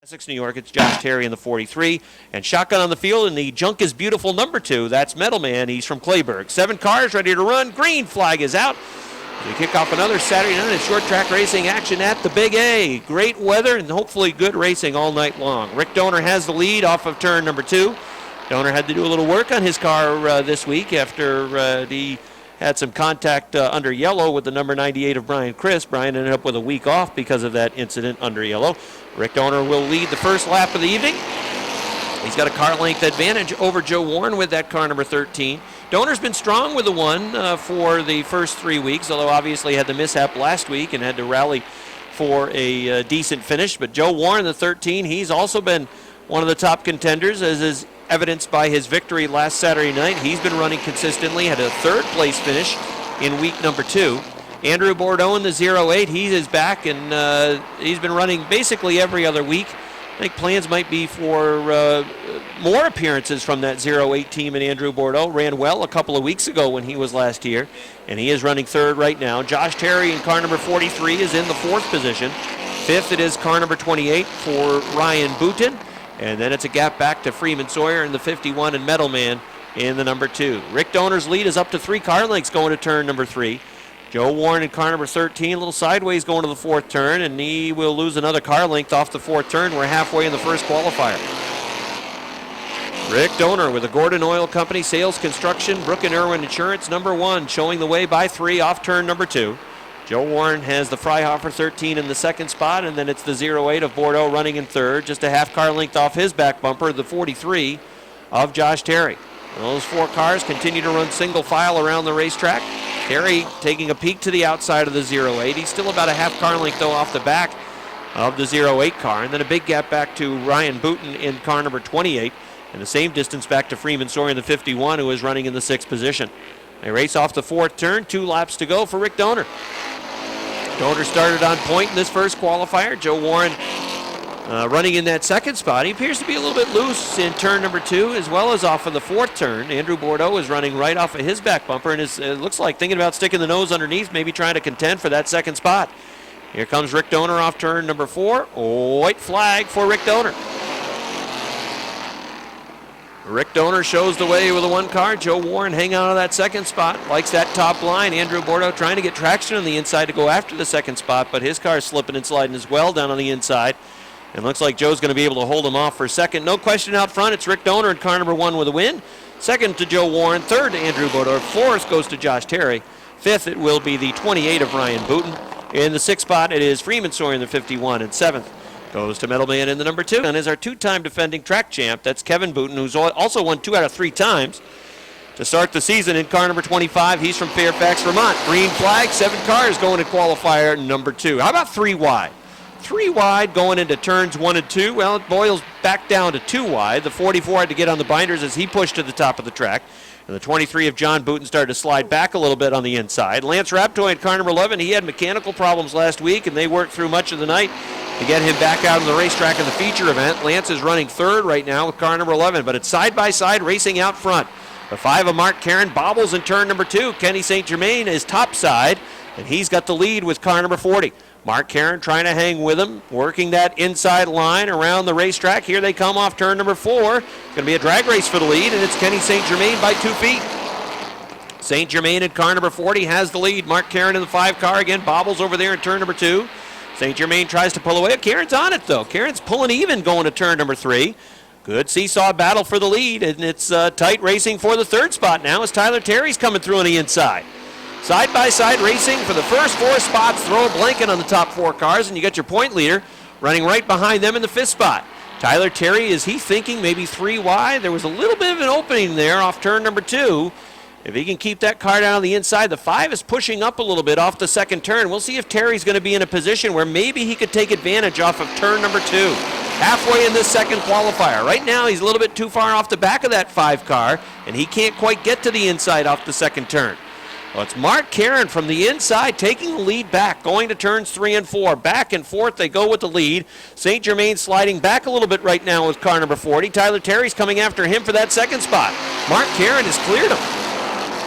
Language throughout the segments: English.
Essex, New York, it's Josh Terry in the 43. And shotgun on the field in the Junk is Beautiful number 2. That's Metal Man. He's from Clayburgh. 7 cars ready to run. Green flag is out. We kick off another Saturday night of short track racing action at the Big A. Great weather and hopefully good racing all night long. Rick Donor has the lead off of turn number 2. Donor had to do a little work on his car this week after he had some contact under yellow with the number 98 of Brian Chris. Brian ended up with a week off because of that incident under yellow. Rick Donor will lead the first lap of the evening. He's got a car length advantage over Joe Warren with that car number 13. Donor's been strong with the one for the first 3 weeks, although obviously had the mishap last week and had to rally for a decent finish. But Joe Warren, the 13, he's also been one of the top contenders, as is evidenced by his victory last Saturday night. He's been running consistently, had a third place finish in week number 2. Andrew Bordeaux in the 08, he is back, and he's been running basically every other week. I think plans might be for more appearances from that 08 team, and Andrew Bordeaux ran well a couple of weeks ago when he was last here, and he is running third right now. Josh Terry in car number 43 is in the 4th position. 5th it is car number 28 for Ryan Booten, and then it's a gap back to Freeman Sawyer in the 51 and Metal Man in the number 2. Rick Donor's lead is up to 3 car lengths going to turn number 3. Joe Warren in car number 13, a little sideways going to the 4th turn, and he will lose another car length off the 4th turn. We're halfway in the first qualifier. Rick Donor with the Gordon Oil Company, Sales Construction, Brook and Irwin Insurance, number 1, showing the way by 3 off turn number 2. Joe Warren has the Freihofer 13 in the 2nd spot, and then it's the 08 of Bordeaux running in 3rd, just a half car length off his back bumper, the 43 of Josh Terry. Those 4 cars continue to run single file around the racetrack. Terry taking a peek to the outside of the 08. He's still about a half car length, though, off the back of the 08 car. And then a big gap back to Ryan Booten in car number 28. And the same distance back to Freeman Sawyer in the 51, who is running in the 6th position. They race off the 4th turn. 2 laps to go for Rick Donor. Donor started on point in this first qualifier. Joe Warren running in that 2nd spot. He appears to be a little bit loose in turn number 2 as well as off of the 4th turn. Andrew Bordeaux is running right off of his back bumper and it looks like thinking about sticking the nose underneath, maybe trying to contend for that 2nd spot. Here comes Rick Donor off turn number 4. White flag for Rick Donor. Rick Donor shows the way with the 1 car. Joe Warren hanging out of that 2nd spot. Likes that top line. Andrew Bordeaux trying to get traction on the inside to go after the 2nd spot, but his car is slipping and sliding as well down on the inside. And looks like Joe's going to be able to hold him off for 2nd. No question out front, it's Rick Donor in car number 1 with a win. 2nd to Joe Warren. 3rd to Andrew Bordeaux. 4th goes to Josh Terry. 5th it will be the 28 of Ryan Booten. In the 6th spot it is Freeman Sawyer in the 51. And 7th goes to Metal Man in the number 2. And is our 2-time defending track champ. That's Kevin Booten, who's also won 2 out of 3 times. To start the season in car number 25, he's from Fairfax, Vermont. Green flag, 7 cars going to qualifier number 2. How about 3 wide? 3 wide going into turns 1 and 2. Well, it boils back down to 2 wide. The 44 had to get on the binders as he pushed to the top of the track. And the 23 of John Booten started to slide back a little bit on the inside. Lance Raptoy at car number 11, he had mechanical problems last week, and they worked through much of the night to get him back out on the racetrack in the feature event. Lance is running 3rd right now with car number 11, but it's side-by-side racing out front. The 5 of Mark Caron bobbles in turn number 2. Kenny St. Germain is topside, and he's got the lead with car number 40. Mark Caron trying to hang with him, working that inside line around the racetrack. Here they come off turn number 4. It's going to be a drag race for the lead, and it's Kenny St. Germain by 2 feet. St. Germain in car number 40 has the lead. Mark Caron in the 5 car again, bobbles over there in turn number 2. St. Germain tries to pull away. Caron's on it, though. Caron's pulling even going to turn number 3. Good seesaw battle for the lead, and it's tight racing for the 3rd spot now as Tyler Terry's coming through on the inside. Side-by-side racing for the first 4 spots. Throw a blanket on the top 4 cars, and you got your point leader running right behind them in the 5th spot. Tyler Terry, is he thinking maybe 3 wide? There was a little bit of an opening there off turn number 2. If he can keep that car down on the inside, the 5 is pushing up a little bit off the 2nd turn. We'll see if Terry's going to be in a position where maybe he could take advantage off of turn number 2. Halfway in this 2nd qualifier. Right now, he's a little bit too far off the back of that 5 car, and he can't quite get to the inside off the 2nd turn. Well, it's Mark Caron from the inside taking the lead back, going to turns 3 and 4. Back and forth they go with the lead. St. Germain sliding back a little bit right now with car number 40. Tyler Terry's coming after him for that 2nd spot. Mark Caron has cleared him.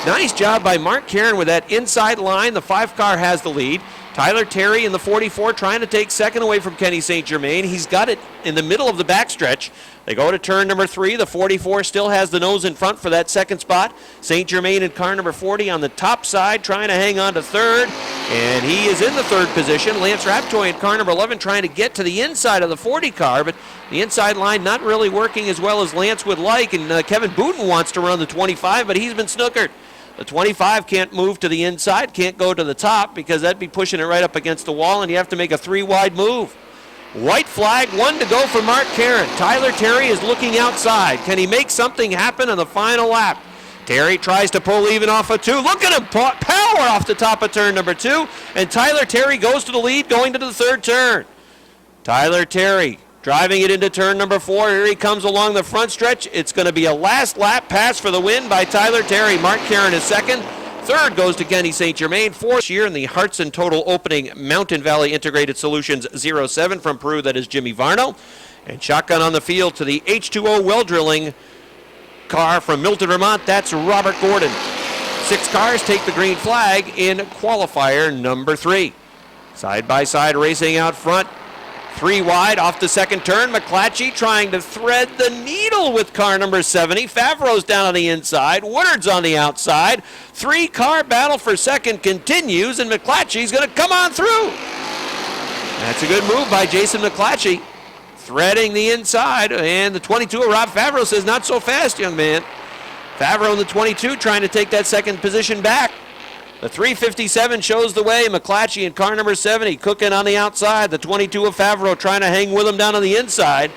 Nice job by Mark Caron with that inside line. The 5 car has the lead. Tyler Terry in the 44 trying to take second away from Kenny St. Germain. He's got it in the middle of the backstretch. They go to turn number 3. The 44 still has the nose in front for that second spot. St. Germain in car number 40 on the top side trying to hang on to third. And he is in the third position. Lance Raptoy in car number 11 trying to get to the inside of the 40 car, but the inside line not really working as well as Lance would like. And Kevin Booten wants to run the 25, but he's been snookered. The 25 can't move to the inside, can't go to the top because that'd be pushing it right up against the wall, and you have to make a 3-wide move. White flag, 1 to go for Mark Caron. Tyler Terry is looking outside. Can he make something happen on the final lap? Terry tries to pull even off of 2. Look at him power off the top of turn number 2, and Tyler Terry goes to the lead going to the third turn. Tyler Terry driving it into turn number 4. Here he comes along the front stretch. It's going to be a last lap pass for the win by Tyler Terry. Mark Caron is second. Third goes to Kenny St. Germain. Fourth year in the Hartson Total Opening Mountain Valley Integrated Solutions 07 from Peru. That is Jimmy Varno. And shotgun on the field to the H2O well drilling car from Milton, Vermont. That's Robert Gordon. 6 cars take the green flag in qualifier number 3. Side by side racing out front. 3 wide off the second turn. McClatchy trying to thread the needle with car number 70. Favreau's down on the inside. Woodard's on the outside. 3-car battle for second continues, and McClatchy's going to come on through. That's a good move by Jason McClatchy. Threading the inside, and the 22 of Rob Favreau says, not so fast, young man. Favreau in the 22 trying to take that second position back. The 357 shows the way. McClatchy in car number 70 cooking on the outside. The 22 of Favreau trying to hang with him down on the inside.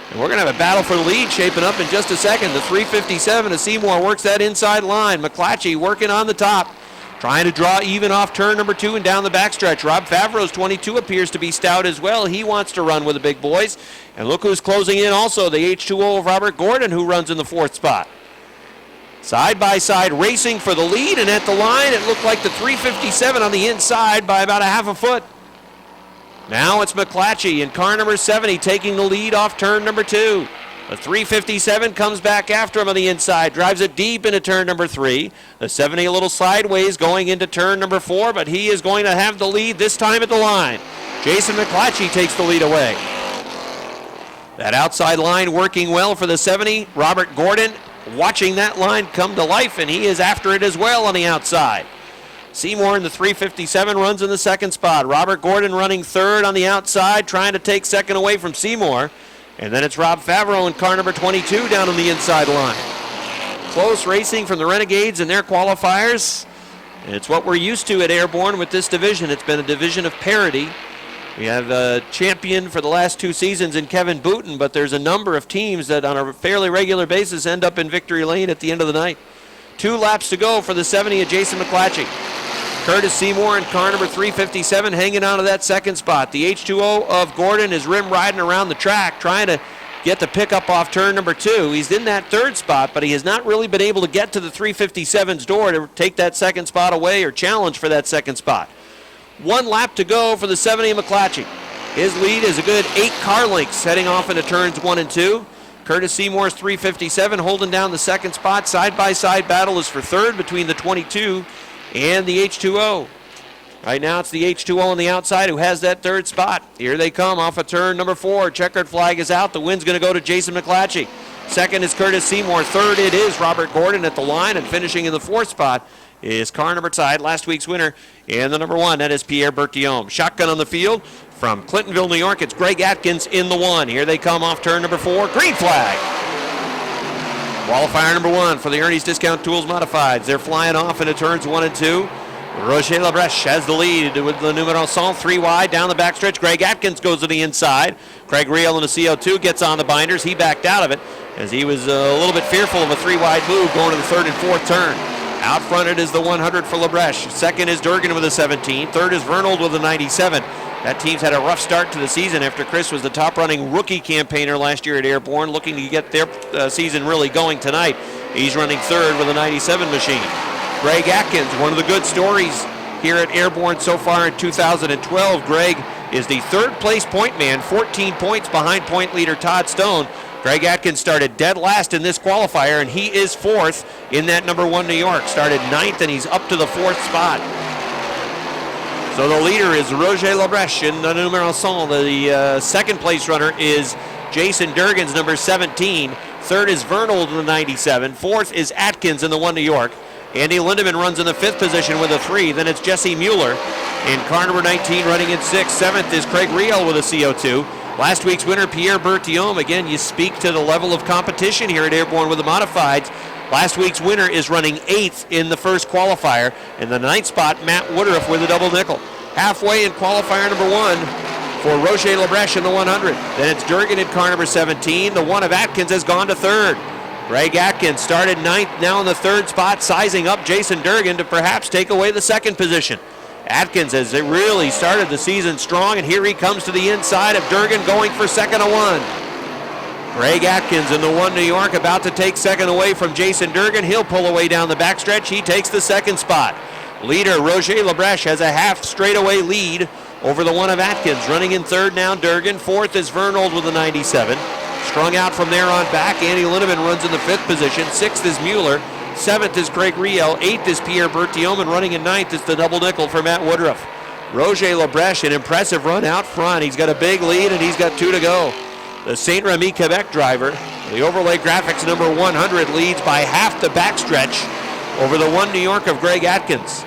And we're going to have a battle for the lead shaping up in just a second. The 357 of Seymour works that inside line. McClatchy working on the top. Trying to draw even off turn number 2 and down the backstretch. Rob Favreau's 22 appears to be stout as well. He wants to run with the big boys. And look who's closing in also. The H2O of Robert Gordon, who runs in the 4th spot. Side by side racing for the lead, and at the line it looked like the 357 on the inside by about a half a foot. Now it's McClatchy in car number 70 taking the lead off turn number 2. The 357 comes back after him on the inside, drives it deep into turn number 3. The 70 a little sideways going into turn number 4, but he is going to have the lead this time at the line. Jason McClatchy takes the lead away. That outside line working well for the 70. Robert Gordon watching that line come to life, and he is after it as well on the outside. Seymour in the 357 runs in the 2nd spot. Robert Gordon running 3rd on the outside, trying to take 2nd away from Seymour. And then it's Rob Favreau in car number 22 down on the inside line. Close racing from the Renegades in their qualifiers. And it's what we're used to at Airborne with this division. It's been a division of parity. We have a champion for the last 2 seasons in Kevin Booten, but there's a number of teams that on a fairly regular basis end up in victory lane at the end of the night. 2 laps to go for the 70 of Jason McClatchy. Curtis Seymour in car number 357 hanging on to that 2nd spot. The H2O of Gordon is rim riding around the track trying to get the pickup off turn number 2. He's in that 3rd spot, but he has not really been able to get to the 357's door to take that 2nd spot away or challenge for that 2nd spot. 1 lap to go for the 70 of McClatchy. His lead is a good 8 car lengths heading off into turns 1 and 2. Curtis Seymour's 357 holding down the 2nd spot. Side-by-side battle is for 3rd between the 22 and the H2O. Right now it's the H2O on the outside who has that 3rd spot. Here they come off of turn number 4. Checkered flag is out. The win's going to go to Jason McClatchy. 2nd is Curtis Seymour. 3rd it is Robert Gordon at the line, and finishing in the 4th spot is car number side, last week's winner, and the number 1, that is Pierre Bertillon. Shotgun on the field from Clintonville, New York. It's Greg Atkins in the 1. Here they come off turn number 4. Green flag. Qualifier number 1 for the Ernie's Discount Tools Modifieds. They're flying off into turns 1 and 2. Roger Labreche has the lead with the numero 3 wide down the backstretch. Greg Atkins goes to the inside. Craig Reel in the CO2 gets on the binders. He backed out of it as he was a little bit fearful of a 3 wide move going to the 3rd and 4th turn. Out front it is the 100 for Labreche. 2nd is Durgan with a 17. 3rd is Vernold with a 97. That team's had a rough start to the season after Chris was the top-running rookie campaigner last year at Airborne, looking to get their season really going tonight. He's running 3rd with a 97 machine. Greg Atkins, one of the good stories here at Airborne so far in 2012. Greg is the 3rd place point man, 14 points behind point leader Todd Stone. Greg Atkins started dead last in this qualifier, and he is 4th in that number 1 New York. Started 9th, and he's up to the 4th spot. So the leader is Roger Labreche in the numero 100. The second place runner is Jason Durgan's number 17. Third is Vernold in the 97. Fourth is Atkins in the 1 New York. Andy Lindemann runs in the 5th position with a 3. Then it's Jesse Mueller in car number 19 running in 6th. 7th is Craig Riel with a CO2. Last week's winner, Pierre Berthiaume. Again, you speak to the level of competition here at Airborne with the modifieds. Last week's winner is running 8th in the first qualifier. In the 9th spot, Matt Woodruff with a double nickel. Halfway in qualifier number 1 for Roger Labreche in the 100. Then it's Durgan in car number 17. The 1 of Atkins has gone to 3rd. Greg Atkins started 9th, now in the 3rd spot, sizing up Jason Durgan to perhaps take away the 2nd position. Atkins has really started the season strong, and here he comes to the inside of Durgan going for 2nd to 1. Greg Atkins in the 1 New York about to take 2nd away from Jason Durgan. He'll pull away down the backstretch. He takes the 2nd spot. Leader Roger Labreche has a half straightaway lead over the 1 of Atkins. Running in 3rd now, Durgan. 4th is Vernold with a 97. Strung out from there on back, Andy Lindemann runs in the 5th position. 6th is Mueller. 7th is Craig Riel. 8th is Pierre Berthiaume, and running in 9th is the double nickel for Matt Woodruff. Roger Labreche, an impressive run out front. He's got a big lead, and he's got 2 to go. The St. Remy, Quebec driver, the overlay graphics number 100, leads by half the backstretch over the 1 New York of Greg Atkins.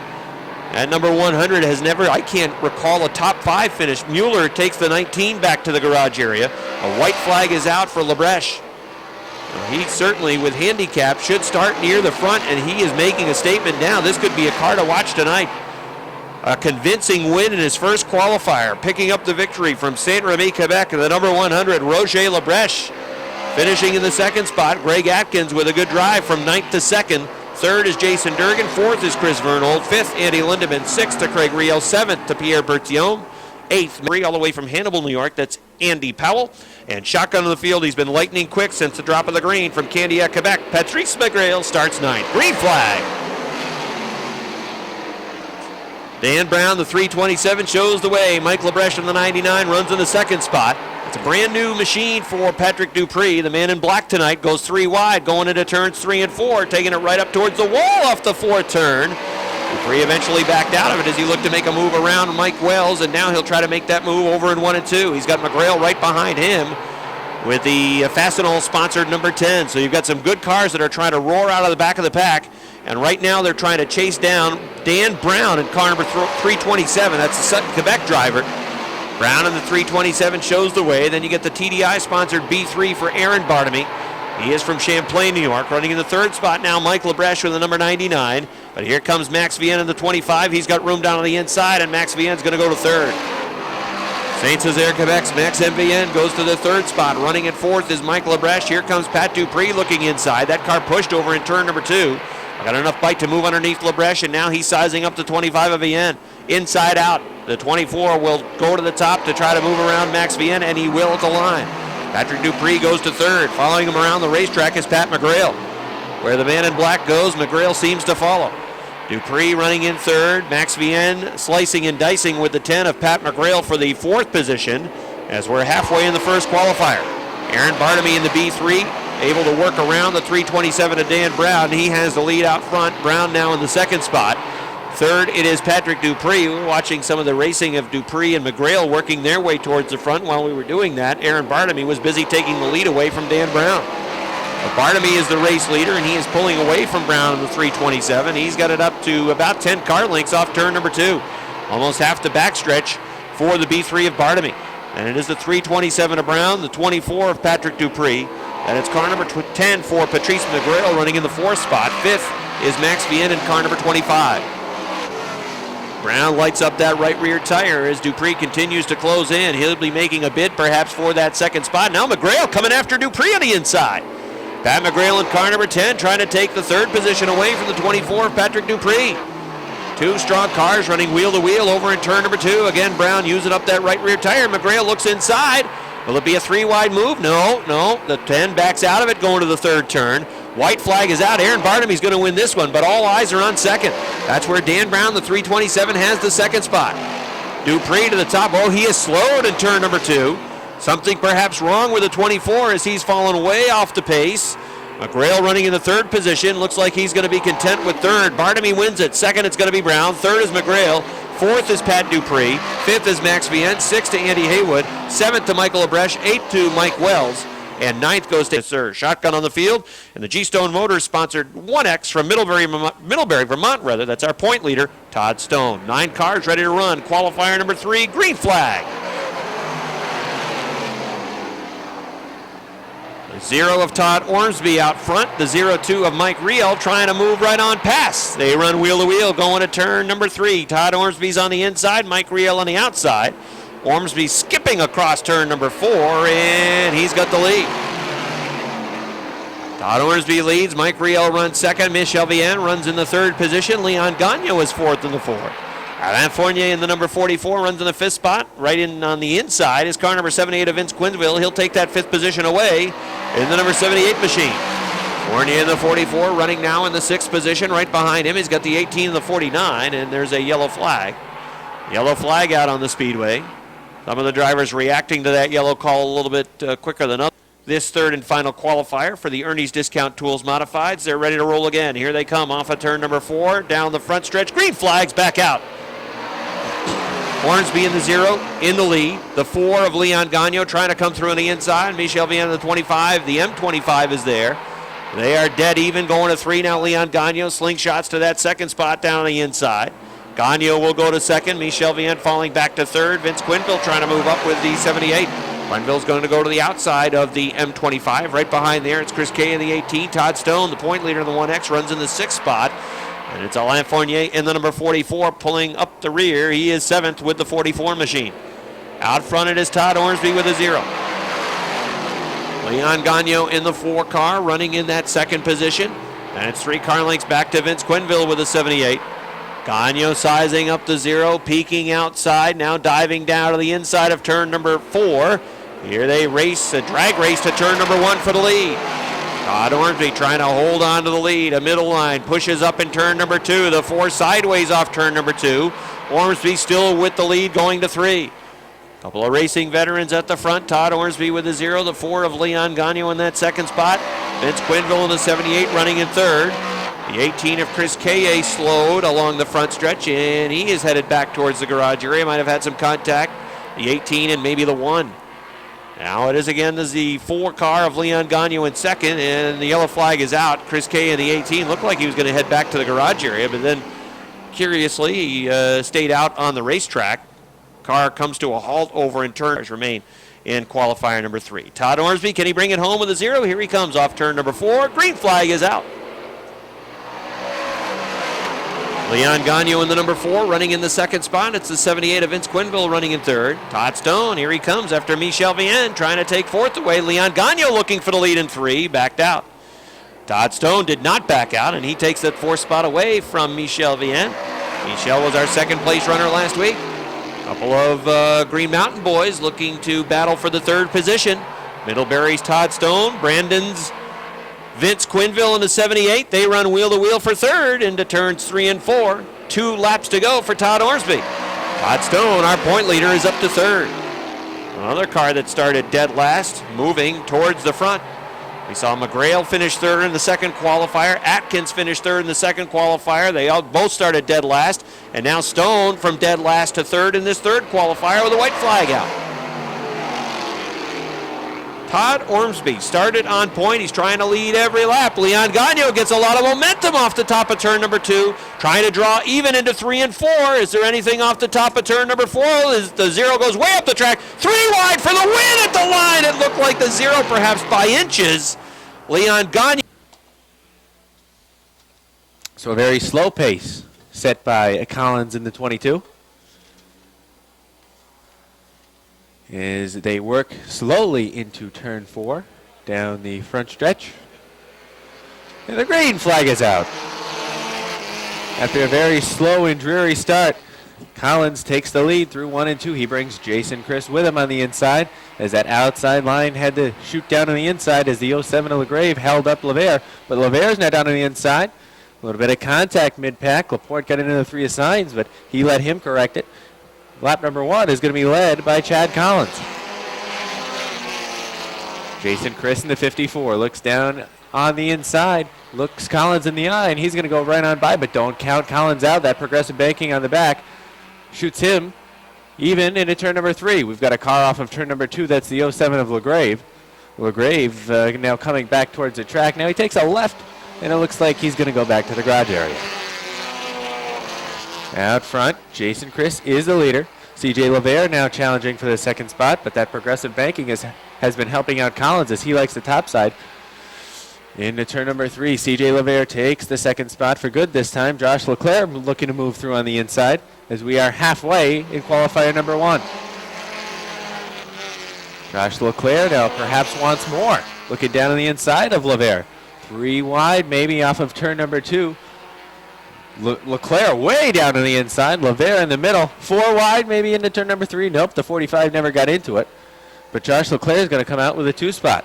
At number 100 has never, I can't recall a top 5 finish. Mueller takes the 19 back to the garage area. A white flag is out for Labreche. He certainly, with handicap, should start near the front, and he is making a statement now. This could be a car to watch tonight. A convincing win in his first qualifier, picking up the victory from St. Remy, Quebec, the number 100, Roger Labreche. Finishing in the 2nd spot, Greg Atkins with a good drive from 9th to 2nd. 3rd is Jason Durgan. 4th is Chris Vernold. 5th, Andy Lindemann. 6th to Craig Riel. 7th to Pierre Berthiaume. 8th, all the way from Hannibal, New York. That's Andy Powell. And shotgun on the field. He's been lightning quick since the drop of the green from Candiac, Quebec. Patrice McGrail starts 9th. Green flag. Dan Brown, the 327, shows the way. Mike Labreche in the 99 runs in the 2nd spot. It's a brand new machine for Patrick Dupree. The man in black tonight goes 3 wide, going into turns 3 and 4, taking it right up towards the wall off the 4th turn. Dupree eventually backed out of it as he looked to make a move around Mike Wells, and now he'll try to make that move over in 1 and 2. He's got McGrail right behind him with the Fastenal-sponsored number 10. So you've got some good cars that are trying to roar out of the back of the pack, and right now they're trying to chase down Dan Brown in car number 327. That's the Sutton, Quebec driver. Brown in the 327 shows the way. Then you get the TDI-sponsored B3 for Aaron Bartamy. He is from Champlain, New York. Running in the 3rd spot now, Mike Labreche with the number 99. But here comes Max Vienne in the 25. He's got room down on the inside, and Max Vienne's going to go to 3rd. Saint-Césaire, Quebec's Max Vienne goes to the 3rd spot. Running at 4th is Mike Labreche. Here comes Pat Dupree looking inside. That car pushed over in turn number 2. Got enough bite to move underneath Labreche, and now he's sizing up the 25 of Vienne. Inside out. The 24 will go to the top to try to move around Max Vienne, and he will at the line. Patrick Dupree goes to 3rd. Following him around the racetrack is Pat McGrail. Where the man in black goes, McGrail seems to follow. Dupree running in 3rd. Max Vienne slicing and dicing with the 10 of Pat McGrail for the 4th position as we're halfway in the first qualifier. Aaron Bartamy in the B3, able to work around the 327 of Dan Brown. He has the lead out front. Brown now in the 2nd spot. 3rd, it is Patrick Dupree. We were watching some of the racing of Dupree and McGrail working their way towards the front. While we were doing that, Aaron Bartamy was busy taking the lead away from Dan Brown. But Bartamy is the race leader, and he is pulling away from Brown in the 327. He's got it up to about 10 car lengths off turn number 2. Almost half the backstretch for the B3 of Bartamy. And it is the 327 of Brown, the 24 of Patrick Dupree. And it's car number 10 for Patrice McGrail running in the 4th spot. 5th is Max Vienne in car number 25. Brown lights up that right rear tire as Dupree continues to close in. He'll be making a bid perhaps for that 2nd spot. Now McGrail coming after Dupree on the inside. Pat McGrail in car number 10 trying to take the 3rd position away from the 24 of Patrick Dupree. 2 strong cars running wheel to wheel over in turn number 2. Again, Brown using up that right rear tire. McGrail looks inside. Will it be a 3-wide move? No. The 10 backs out of it going to the 3rd turn. White flag is out. Aaron Bartamy's going to win this one, but all eyes are on 2nd. That's where Dan Brown, the 327, has the 2nd spot. Dupree to the top. Oh, he is slowed in turn number 2. Something perhaps wrong with the 24 as he's fallen way off the pace. McGrail running in the 3rd position. Looks like he's going to be content with 3rd. Bartamy wins it. 2nd, it's going to be Brown. 3rd is McGrail. Fourth is Pat Dupree. Fifth is Max Vienne. Sixth to Andy Haywood. Seventh to Michael Abresh. Eighth to Mike Wells. And ninth goes to Sir. Shotgun on the field. And the G-Stone Motors sponsored 1X from Middlebury, Vermont. That's our point leader, Todd Stone. 9 cars ready to run. Qualifier number 3, green flag. The 0 of Todd Ormsby out front. The 0-2 of Mike Riel trying to move right on past. They run wheel to wheel going to turn number 3. Todd Ormsby's on the inside. Mike Riel on the outside. Ormsby skipping across turn number 4, and he's got the lead. Todd Ormsby leads. Mike Riel runs second. Michel Vienne runs in the third position. Leon Gagnon is fourth in the fourth. Alain Fournier in the number 44 runs in the fifth spot. Right in on the inside is car number 78 of Vince Quinville. He'll take that fifth position away in the number 78 machine. Fournier in the 44 running now in the sixth position. Right behind him, he's got the 18 and the 49, and there's a yellow flag. Yellow flag out on the speedway. Some of the drivers reacting to that yellow call a little bit quicker than others. This third and final qualifier for the Ernie's Discount Tools Modifieds. They're ready to roll again. Here they come off of turn number 4, down the front stretch. Green flags back out. Ormsby in the 0, in the lead. The 4 of Leon Gagnon trying to come through on the inside. Michel Vienne in the 25. The M25 is there. They are dead even going to 3 now. Leon Gagnon slingshots to that second spot down on the inside. Gagnon will go to second. Michel Vienne falling back to third. Vince Quinville trying to move up with the 78. Quinville's going to go to the outside of the M25. Right behind there, it's Chris Kay in the 18. Todd Stone, the point leader in the 1X, runs in the 6th spot. And it's Alain Fournier in the number 44 pulling up the rear. He is 7th with the 44 machine. Out front it is Todd Ormsby with a 0. Leon Gagnon in the 4 car running in that second position. And it's 3 car lengths back to Vince Quinville with a 78. Gagnon sizing up the 0, peeking outside, now diving down to the inside of turn number 4. Here they race, a drag race to turn number 1 for the lead. Todd Ormsby trying to hold on to the lead. A middle line pushes up in turn number 2. The 4 sideways off turn number 2. Ormsby still with the lead going to 3. Couple of racing veterans at the front. Todd Ormsby with the 0. The 4 of Leon Gagnon in that second spot. Vince Quinville in the 78 running in third. The 18 of Chris Kaye slowed along the front stretch, and he is headed back towards the garage area. Might have had some contact. The 18 and maybe the 1. Now it is again the 4 car of Leon Gagnon in second, and the yellow flag is out. Chris Kaye in the 18 looked like he was going to head back to the garage area, but then curiously he stayed out on the racetrack. Car comes to a halt over in turn. Remain in qualifier number 3. Todd Ormsby, can he bring it home with a 0? Here he comes off turn number 4. Green flag is out. Leon Gagnon in the number 4 running in the second spot. It's the 78 of Vince Quinville running in third. Todd Stone, here he comes after Michel Vienne trying to take fourth away. Leon Gagnon looking for the lead in 3, backed out. Todd Stone did not back out, and he takes that 4th spot away from Michel Vienne. Michel was our second place runner last week. A couple of Green Mountain boys looking to battle for the 3rd position. Middlebury's Todd Stone, Brandon's Vince Quinville in the 78. They run wheel to wheel for 3rd into turns 3 and 4. 2 laps to go for Todd Ormsby. Todd Stone, our point leader, is up to 3rd. Another car that started dead last, moving towards the front. We saw McGrail finish 3rd in the second qualifier. Atkins finished 3rd in the second qualifier. They all both started dead last. And now Stone from dead last to 3rd in this 3rd qualifier with a white flag out. Todd Ormsby started on point. He's trying to lead every lap. Leon Gagnon gets a lot of momentum off the top of turn number 2, trying to draw even into 3 and 4. Is there anything off the top of turn number 4? The 0 goes way up the track. 3 wide for the win at the line. It looked like the 0 perhaps by inches. Leon Gagnon. So a very slow pace set by Collins in the 22. As they work slowly into turn 4 down the front stretch. And the green flag is out. After a very slow and dreary start, Collins takes the lead through 1 and 2. He brings Jason Chris with him on the inside as that outside line had to shoot down on the inside as the 07 of LaGrave held up LeVere. But LeVere's now down on the inside. A little bit of contact mid-pack. Laporte got into the 3 assigns, but he let him correct it. Lap number 1 is going to be led by Chad Collins. Jason Chris in the 54 looks down on the inside, looks Collins in the eye, and he's going to go right on by, but don't count Collins out. That progressive banking on the back shoots him even into turn number 3. We've got a car off of turn number 2. That's the 07 of LaGrave. LaGrave now coming back towards the track. Now he takes a left, and it looks like he's going to go back to the garage area. Out front, Jason Chris is the leader. CJ LaVere now challenging for the second spot, but that progressive banking has been helping out Collins as he likes the top side. Into turn number 3, CJ LaVere takes the second spot for good this time. Josh Leclerc looking to move through on the inside as we are halfway in qualifier number 1. Josh Leclerc now perhaps wants more. Looking down on the inside of LaVere. 3 wide, maybe off of turn number 2. Leclerc way down on the inside. LaVere in the middle. 4 wide, maybe into turn number 3. Nope, the 45 never got into it. But Josh Leclerc is going to come out with a 2 spot.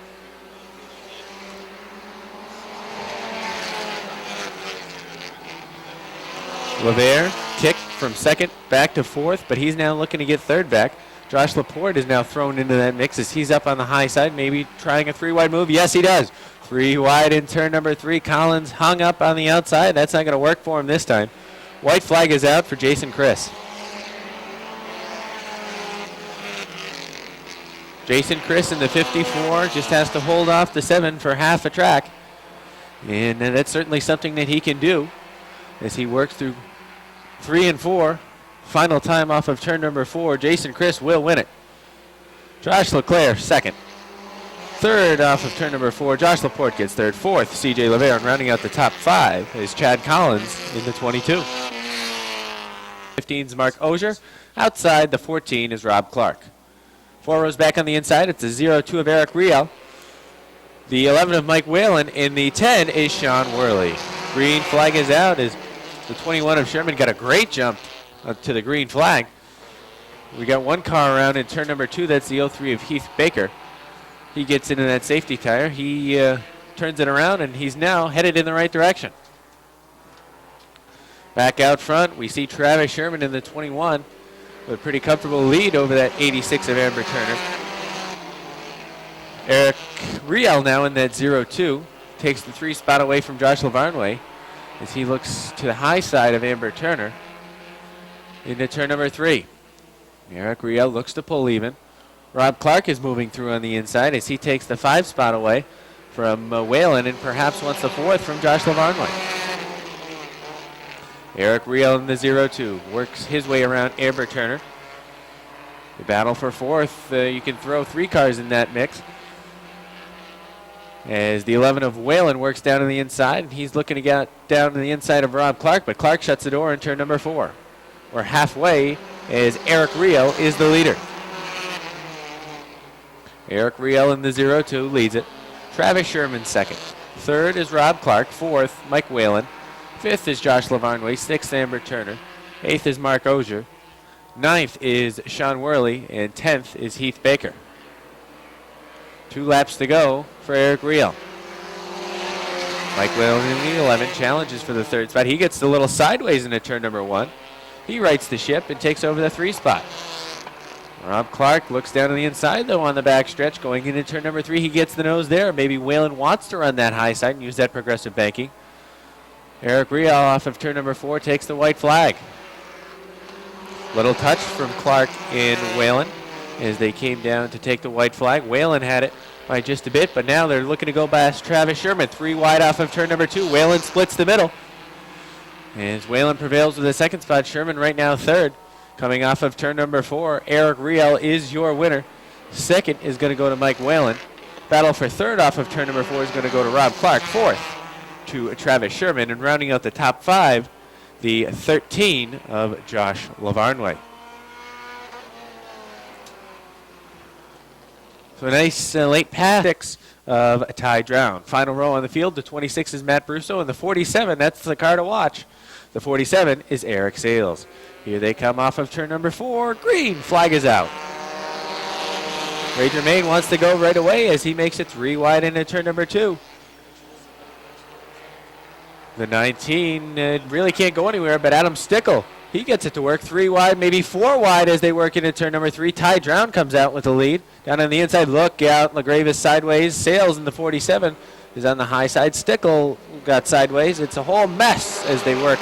LaVere kicked from second back to 4th, but he's now looking to get 3rd back. Josh Laporte is now thrown into that mix as he's up on the high side, maybe trying a 3-wide move. Yes, he does. 3 wide in turn number 3. Collins hung up on the outside. That's not going to work for him this time. White flag is out for Jason Chris. Jason Chris in the 54 just has to hold off the 7 for half a track. And that's certainly something that he can do as he works through 3 and 4. Final time off of turn number 4. Jason Chris will win it. Josh Leclerc, 2nd. 3rd off of turn number 4. Josh Laporte gets 3rd. 4th, CJ LaVere. And rounding out the top 5 is Chad Collins in the 22. 15's Mark Osier. Outside the 14 is Rob Clark. 4 rows back on the inside. It's a 0-2 of Eric Riel. The 11 of Mike Whalen. In the 10 is Sean Worley. Green flag is out as the 21 of Sherman got a great jump to the green flag. We got 1 car around in turn number 2. That's the 03 of Heath Baker. He gets into that safety tire. He turns it around, and he's now headed in the right direction. Back out front, we see Travis Sherman in the 21 with a pretty comfortable lead over that 86 of Amber Turner. Eric Riel now in that 0-2 takes the 3 spot away from Josh Lavarnway as he looks to the high side of Amber Turner into turn number 3. Eric Riel looks to pull even. Rob Clark is moving through on the inside as he takes the 5 spot away from Whalen and perhaps wants the 4th from Josh Lavarnway. Eric Riel in the 0-2 works his way around Amber Turner. The battle for 4th, you can throw 3 cars in that mix. As the 11 of Whalen works down on the inside, and he's looking to get down to the inside of Rob Clark, but Clark shuts the door in turn number 4. We're halfway as Eric Riel is the leader. Eric Riel in the 0-2 leads it. Travis Sherman 2nd. 3rd is Rob Clark. 4th, Mike Whalen. 5th is Josh Lavarnway. 6th, Amber Turner. 8th is Mark Osier. 9th is Sean Worley. And 10th is Heath Baker. 2 laps to go for Eric Riel. Mike Whalen in the 11 challenges for the 3rd spot. He gets a little sideways into turn number 1. He rights the ship and takes over the 3 spot. Rob Clark looks down on the inside, though, on the back stretch. Going into turn number 3, he gets the nose there. Maybe Whalen wants to run that high side and use that progressive banking. Eric Riel off of turn number 4 takes the white flag. Little touch from Clark and Whalen as they came down to take the white flag. Whalen had it by just a bit, but now they're looking to go past Travis Sherman. 3 wide off of turn number 2. Whalen splits the middle. As Whalen prevails with the 2nd spot, Sherman right now 3rd. Coming off of turn number 4, Eric Riel is your winner. 2nd is going to go to Mike Whalen. Battle for 3rd off of turn number 4 is going to go to Rob Clark. 4th to Travis Sherman. And rounding out the top 5, the 13 of Josh Lavarnway. So a nice late pass 6 of Ty Drown. Final row on the field, the 26 is Matt Brusso, and the 47, that's the car to watch. The 47 is Eric Sales. Here they come off of turn number 4. Green flag is out. Ray Germain wants to go right away as he makes it 3 wide into turn number 2. The 19 really can't go anywhere, but Adam Stickle, he gets it to work. 3 wide, maybe 4 wide as they work into turn number 3. Ty Drown comes out with the lead. Down on the inside, look out. LaGrave is sideways. Sales in the 47 is on the high side. Stickle got sideways. It's a whole mess as they work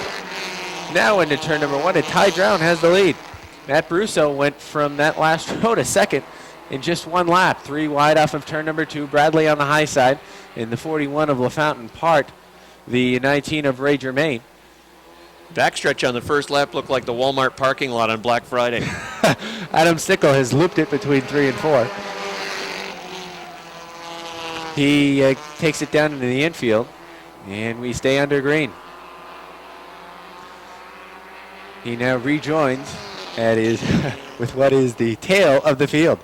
now into turn number 1, and Ty Drown has the lead. Matt Brusso went from that last row to second in just one lap. 3 wide off of turn number 2. Bradley on the high side in the 41 of LaFountain Part, the 19 of Ray Germain. Backstretch on the first lap looked like the Walmart parking lot on Black Friday. Adam Stickle has looped it between 3 and 4. He takes it down into the infield, and we stay under green. He now rejoins with what is the tail of the field.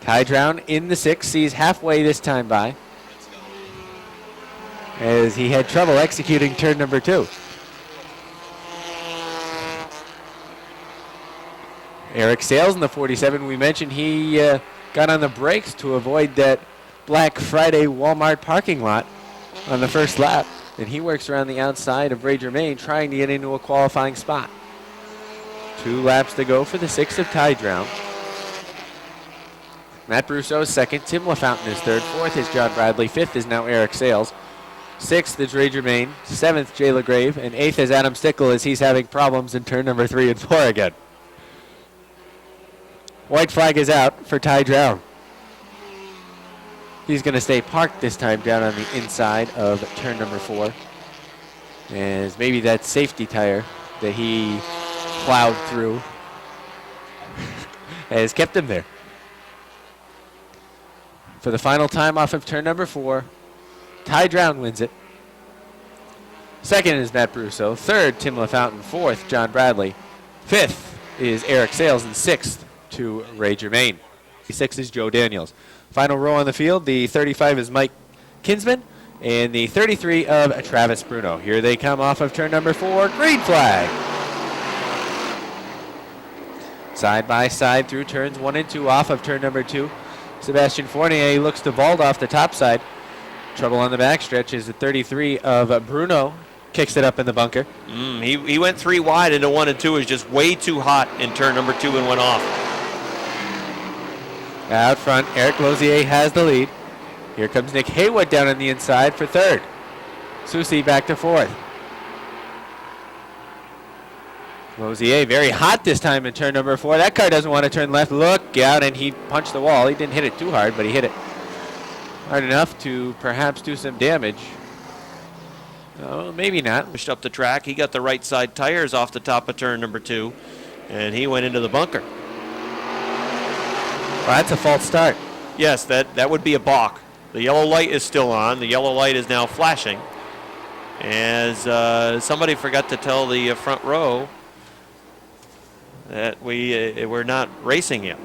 Ty Drown in the 6, sees halfway this time by, as he had trouble executing turn number 2. Eric Sales in the 47, we mentioned he got on the brakes to avoid that Black Friday Walmart parking lot on the first lap, and he works around the outside of Ray Germain trying to get into a qualifying spot. 2 laps to go for the 6 of Ty Drown. Matt Brousseau is second. Tim LaFountain is third. Fourth is John Bradley. Fifth is now Eric Sales. Sixth is Ray Germain. Seventh, Jay LaGrave. And eighth is Adam Stickle, as he's having problems in turn number 3 and 4 again. White flag is out for Ty Drown. He's going to stay parked this time down on the inside of turn number 4. As maybe that safety tire that he plowed through has kept him there. For the final time off of turn number 4, Ty Drown wins it. Second is Matt Brousseau. Third, Tim LaFountain. Fourth, John Bradley. Fifth is Eric Sales. And sixth to Ray Germain. 6 is Joe Daniels. Final row on the field, the 35 is Mike Kinsman, and the 33 of Travis Bruno. Here they come off of turn number 4, green flag. Side by side through turns 1 and 2 off of turn number 2. Sebastian Fournier looks to vault off the top side. Trouble on the backstretch is the 33 of Bruno. Kicks it up in the bunker. He went 3 wide into 1 and 2. Is just way too hot in turn number 2 and went off. Out front, Eric Lozier has the lead. Here comes Nick Haywood down on the inside for third. Susi back to fourth. Lozier very hot this time in turn number 4. That car doesn't want to turn left. Look out, and he punched the wall. He didn't hit it too hard, but he hit it hard enough to perhaps do some damage. Oh, maybe not. Pushed up the track. He got the right side tires off the top of turn number 2, and he went into the bunker. Well, that's a false start. Yes, that would be a balk. The yellow light is still on. The yellow light is now flashing. As somebody forgot to tell the front row that we're not racing yet.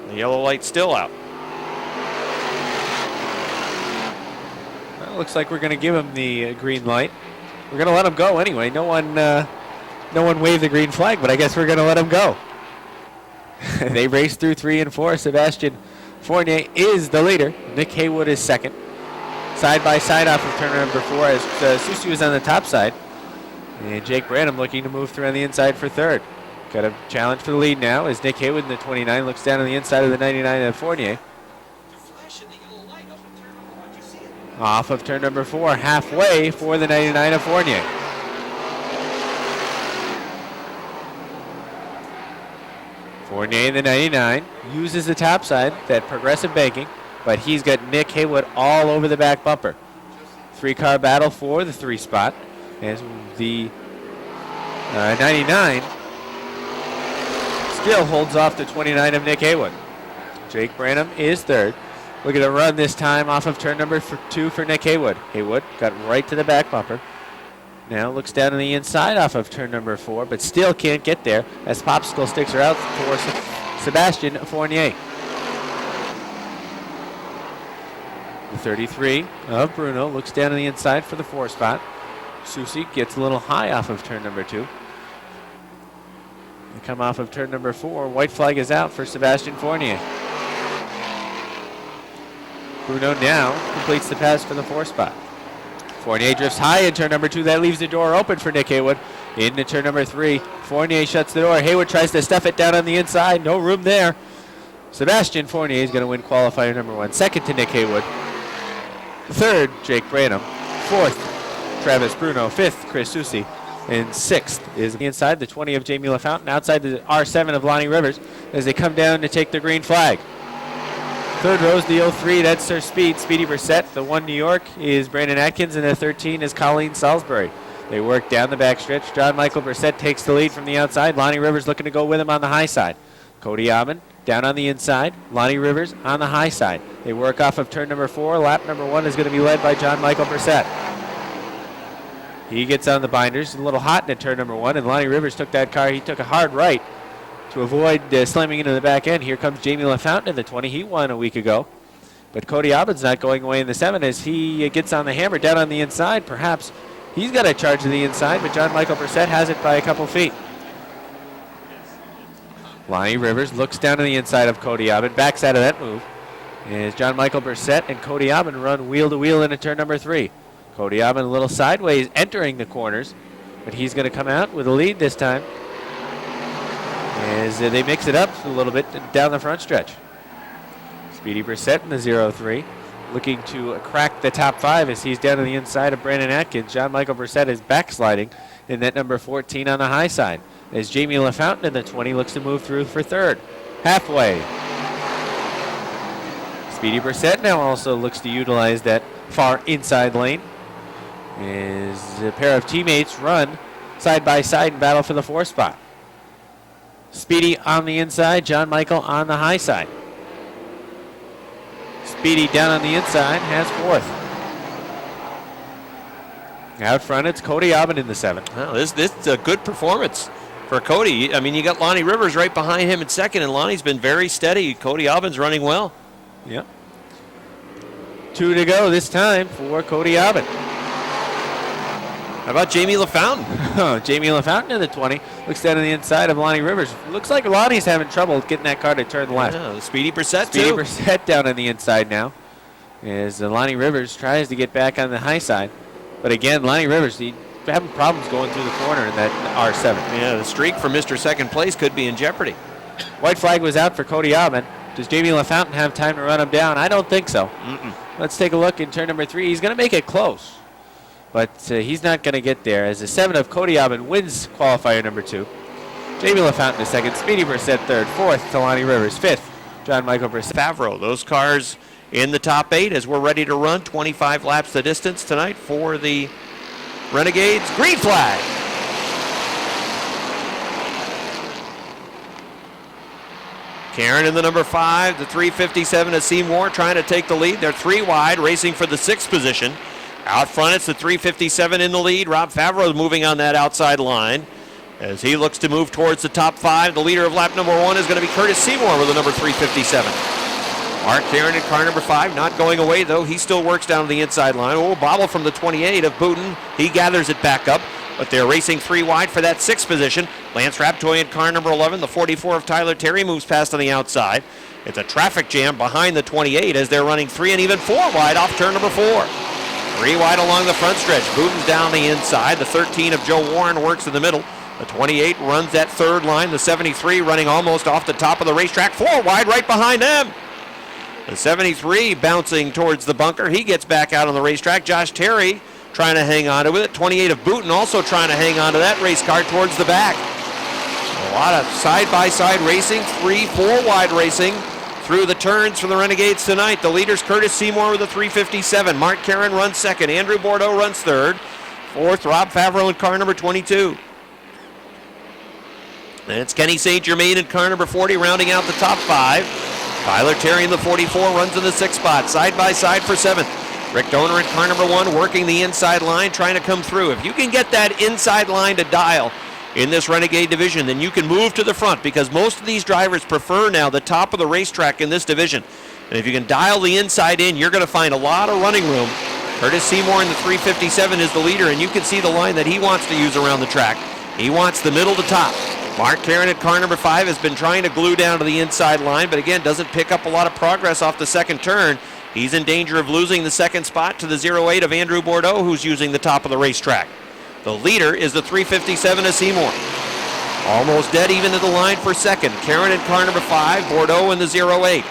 The yellow light's still out. Well, looks like we're going to give him the green light. We're going to let him go anyway. No one waved the green flag, but I guess we're going to let him go. They race through 3 and 4. Sebastian Fournier is the leader. Nick Haywood is second. Side by side off of turn number 4 as Susi was on the top side. And Jake Branham looking to move through on the inside for third. Got a challenge for the lead now as Nick Haywood in the 29 looks down on the inside of the 99 of Fournier. Off of turn number 4, halfway for the 99 of Fournier. Fournier in the 99 uses the top side, that progressive banking, but he's got Nick Haywood all over the back bumper. 3-car battle for the 3 spot as the 99 still holds off the 29 of Nick Haywood. Jake Branham is third. Look at the run this time off of turn number 2 for Nick Haywood. Haywood got right to the back bumper. Now looks down on the inside off of turn number 4, but still can't get there as popsicle sticks are out for Sebastian Fournier. The 33 of Bruno looks down on the inside for the 4 spot. Susi gets a little high off of turn number 2. They come off of turn number 4. White flag is out for Sebastian Fournier. Bruno now completes the pass for the 4 spot. Fournier drifts high in turn number 2. That leaves the door open for Nick Haywood. Into turn number 3. Fournier shuts the door. Haywood tries to stuff it down on the inside. No room there. Sebastian Fournier is going to win qualifier number 1. Second to Nick Haywood. Third, Jake Branham. Fourth, Travis Bruno. Fifth, Chris Susi. And 6th is inside the 20 of Jamie LaFountain, outside the R7 of Lonnie Rivers as they come down to take the green flag. Third row is the 03, that's Sir Speedy Brissett. The 1 New York is Brandon Atkins, and the 13 is Colleen Salisbury. They work down the backstretch. John Michael Brissett takes the lead from the outside. Lonnie Rivers looking to go with him on the high side. Cody Aubin down on the inside. Lonnie Rivers on the high side. They work off of turn number 4. Lap number 1 is going to be led by John Michael Brissett. He gets on the binders, a little hot in turn number 1, and Lonnie Rivers took that car. He took a hard right to avoid slamming into the back end. Here comes Jamie LaFountain in the 20. He won a week ago. But Cody Aubin's not going away in the 7 as he gets on the hammer down on the inside. Perhaps he's got a charge to the inside, but John Michael Brissett has it by a couple feet. Lonnie Rivers looks down on the inside of Cody Aubin, backs out of that move. As John Michael Brissett and Cody Aubin run wheel to wheel into turn number 3. Cody Aubin a little sideways entering the corners, but he's going to come out with a lead this time as they mix it up a little bit down the front stretch. Speedy Brissett in the 0-3, looking to crack the top 5 as he's down on the inside of Brandon Atkins. John Michael Brissett is backsliding in that number 14 on the high side as Jamie LaFountain in the 20 looks to move through for third. Halfway. Speedy Brissett now also looks to utilize that far inside lane as a pair of teammates run side by side in battle for the 4th spot. Speedy on the inside, John Michael on the high side. Speedy down on the inside has 4th. Out front, it's Cody Aubin in the 7. Well, this is a good performance for Cody. I mean, you got Lonnie Rivers right behind him in 2nd, and Lonnie's been very steady. Cody Aubin's running well. Yep. 2 to go this time for Cody Aubin. How about Jamie LaFountain? Jamie LaFountain in the 20. Looks down on the inside of Lonnie Rivers. Looks like Lonnie's having trouble getting that car to turn left. Yeah, Speedy Brissett, Speedy too. Brissett down on the inside now as Lonnie Rivers tries to get back on the high side. But again, Lonnie Rivers, he's having problems going through the corner in that R7. Yeah, the streak for Mr. Second Place could be in jeopardy. White flag was out for Cody Aubin. Does Jamie LaFountain have time to run him down? I don't think so. Let's take a look in turn number 3. He's going to make it close, but he's not going to get there as the 7 of Cody Aubin wins qualifier number 2. Jamie LaFountain is 2nd, Speedy Brissett 3rd, 4th to Lonnie Rivers, 5th John Michael Brissett. Favreau, those cars in the top 8 as we're ready to run 25 laps the distance tonight for the Renegades. Green flag. Karen in the number 5, the 357 of Seymour trying to take the lead. They're 3 wide, racing for the 6th position. Out front, it's the 357 in the lead. Rob Favreau moving on that outside line as he looks to move towards the top 5. The leader of lap number 1 is going to be Curtis Seymour with the number 357. Mark Karen in car number 5, not going away though. He still works down the inside line. Oh, bobble from the 28 of Booten. He gathers it back up, but they're racing 3 wide for that 6th position. Lance Raptoy in car number 11. The 44 of Tyler Terry moves past on the outside. It's a traffic jam behind the 28 as they're running 3 and even 4 wide off turn number 4. 3 wide along the front stretch. Booten's down the inside. The 13 of Joe Warren works in the middle. The 28 runs that 3rd line. The 73 running almost off the top of the racetrack. 4 wide right behind them. The 73 bouncing towards the bunker. He gets back out on the racetrack. Josh Terry trying to hang on to it. 28 of Booten also trying to hang on to that race car towards the back. A lot of side-by-side racing. 3-4 wide racing through the turns for the Renegades tonight. The leader's Curtis Seymour with a 357. Mark Karen runs 2nd. Andrew Bordeaux runs 3rd. 4th, Rob Favreau in car number 22. And it's Kenny St. Germain in car number 40 rounding out the top 5. Tyler Terry in the 44 runs in the 6th spot. Side by side for 7th. Rick Donor in car number 1 working the inside line, trying to come through. If you can get that inside line to dial in this Renegade division, then you can move to the front because most of these drivers prefer now the top of the racetrack in this division. And if you can dial the inside in, you're going to find a lot of running room. Curtis Seymour in the 357 is the leader, and you can see the line that he wants to use around the track. He wants the middle to top. Mark Karen at car number 5 has been trying to glue down to the inside line, but again, doesn't pick up a lot of progress off the 2nd turn. He's in danger of losing the 2nd spot to the 08 of Andrew Bordeaux, who's using the top of the racetrack. The leader is the 357 of Seymour. Almost dead even to the line for 2nd. Karen in car number 5, Bordeaux in the 08.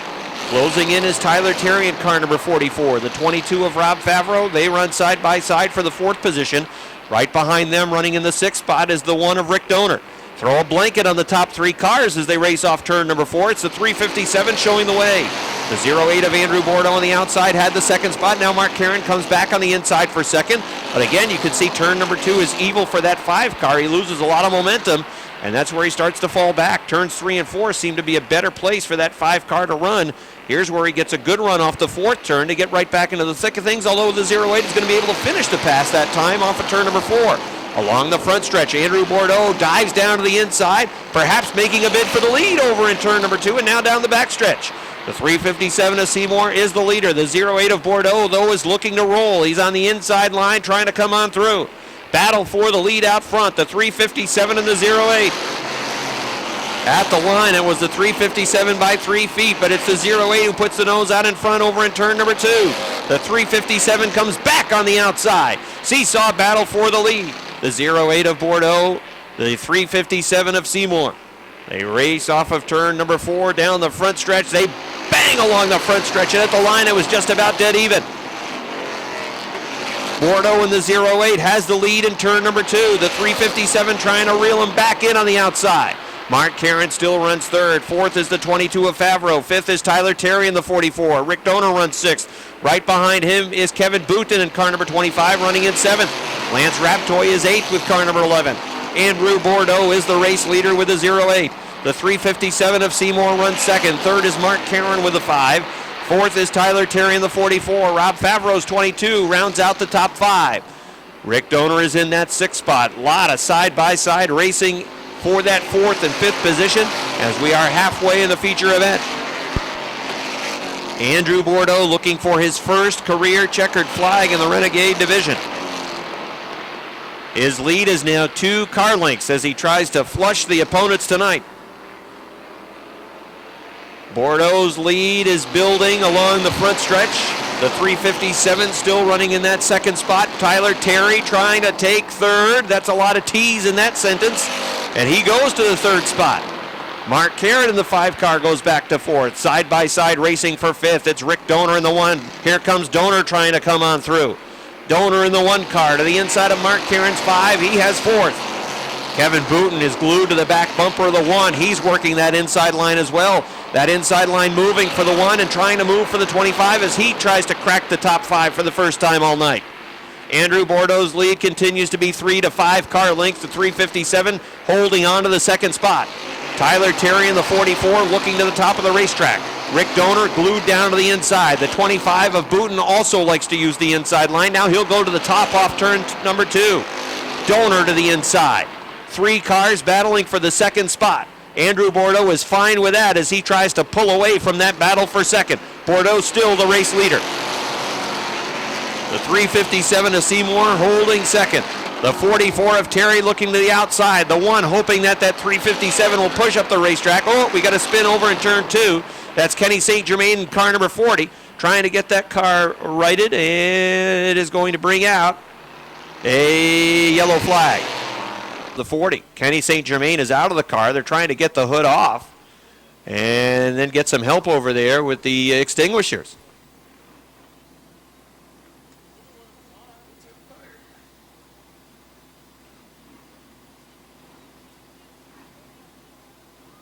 Closing in is Tyler Terry in car number 44. The 22 of Rob Favreau, they run side by side for the 4th position. Right behind them, running in the 6th spot, is the 1 of Rick Donor. Throw a blanket on the top 3 cars as they race off turn number 4. It's the 357 showing the way. The 08 of Andrew Bordeaux on the outside had the 2nd spot. Now Mark Caron comes back on the inside for 2nd. But again, you can see turn number 2 is evil for that 5 car. He loses a lot of momentum, and that's where he starts to fall back. Turns 3 and 4 seem to be a better place for that 5 car to run. Here's where he gets a good run off the 4th turn to get right back into the thick of things, although the 08 is going to be able to finish the pass that time off of turn number 4. Along the front stretch, Andrew Bordeaux dives down to the inside, perhaps making a bid for the lead over in turn number 2, and now down the back stretch. The 357 of Seymour is the leader. The 08 of Bordeaux, though, is looking to roll. He's on the inside line trying to come on through. Battle for the lead out front, the 357 and the 08. At the line, it was the 357 by 3 feet, but it's the 08 who puts the nose out in front over in turn number 2. The 357 comes back on the outside. Seesaw battle for the lead. The 08 of Bordeaux, the 357 of Seymour. They race off of turn number 4 down the front stretch. They bang along the front stretch, and at the line it was just about dead even. Bordeaux in the 08 has the lead in turn number 2. The 357 trying to reel him back in on the outside. Mark Caron still runs 3rd. 4th is the 22 of Favreau. 5th is Tyler Terry in the 44. Rick Donor runs 6th. Right behind him is Kevin Boutin in car number 25 running in 7th. Lance Raptoy is 8th with car number 11. Andrew Bordeaux is the race leader with the 08. The 357 of Seymour runs 2nd. 3rd is Mark Caron with a 5. 4th is Tyler Terry in the 44. Rob Favreau's 22 rounds out the top 5. Rick Donor is in that 6th spot. A lot of side-by-side racing for that 4th and 5th position as we are halfway in the feature event. Andrew Bordeaux looking for his first career checkered flag in the Renegade division. His lead is now 2 car lengths as he tries to flush the opponents tonight. Bordeaux's lead is building along the front stretch. The 357 still running in that 2nd spot. Tyler Terry trying to take 3rd. That's a lot of T's in that sentence. And he goes to the 3rd spot. Mark Caron in the 5 car goes back to 4th. Side by side racing for 5th. It's Rick Donor in the 1. Here comes Donor trying to come on through. Donor in the 1 car to the inside of Mark Caron's 5. He has 4th. Kevin Boutin is glued to the back bumper of the 1. He's working that inside line as well. That inside line moving for the 1 and trying to move for the 25 as he tries to crack the top 5 for the first time all night. Andrew Bordeaux's lead continues to be 3 to 5 car lengths. The 357 holding on to the 2nd spot. Tyler Terry in the 44 looking to the top of the racetrack. Rick Donor glued down to the inside. The 25 of Boutin also likes to use the inside line. Now he'll go to the top off turn number 2. Donor to the inside. 3 cars battling for the 2nd spot. Andrew Bordeaux is fine with that as he tries to pull away from that battle for 2nd. Bordeaux still the race leader. The 357 of Seymour holding 2nd. The 44 of Terry looking to the outside. The 1 hoping that 357 will push up the racetrack. Oh, we got a spin over in turn 2. That's Kenny St. Germain in car number 40 trying to get that car righted, and it is going to bring out a yellow flag. The 40. Kenny St. Germain is out of the car. They're trying to get the hood off and then get some help over there with the extinguishers.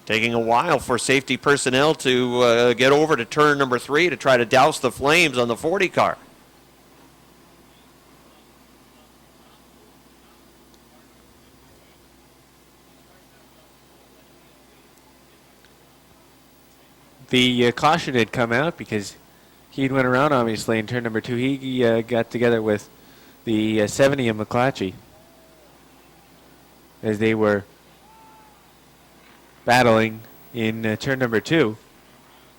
Taking a while for safety personnel to get over to turn number 3 to try to douse the flames on the 40 car. The caution had come out because he'd went around, obviously, in turn number 2. He got together with the 70 of McClatchy as they were battling in turn number 2.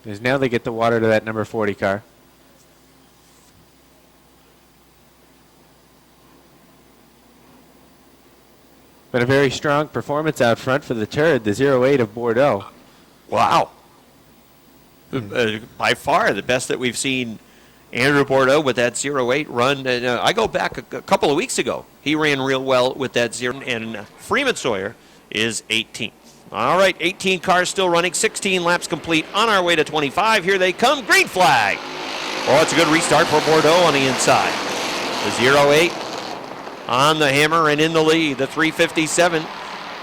As now they get the water to that number 40 car. But a very strong performance out front for the turd, the 08 of Bordeaux. Wow. By far the best that we've seen Andrew Bordeaux with that 08 run. I go back a couple of weeks ago. He ran real well with that 0, and Freeman Sawyer is 18th. All right, 18 cars still running, 16 laps complete, on our way to 25. Here they come, green flag. Oh, it's a good restart for Bordeaux on the inside. The 08 on the hammer and in the lead. The 357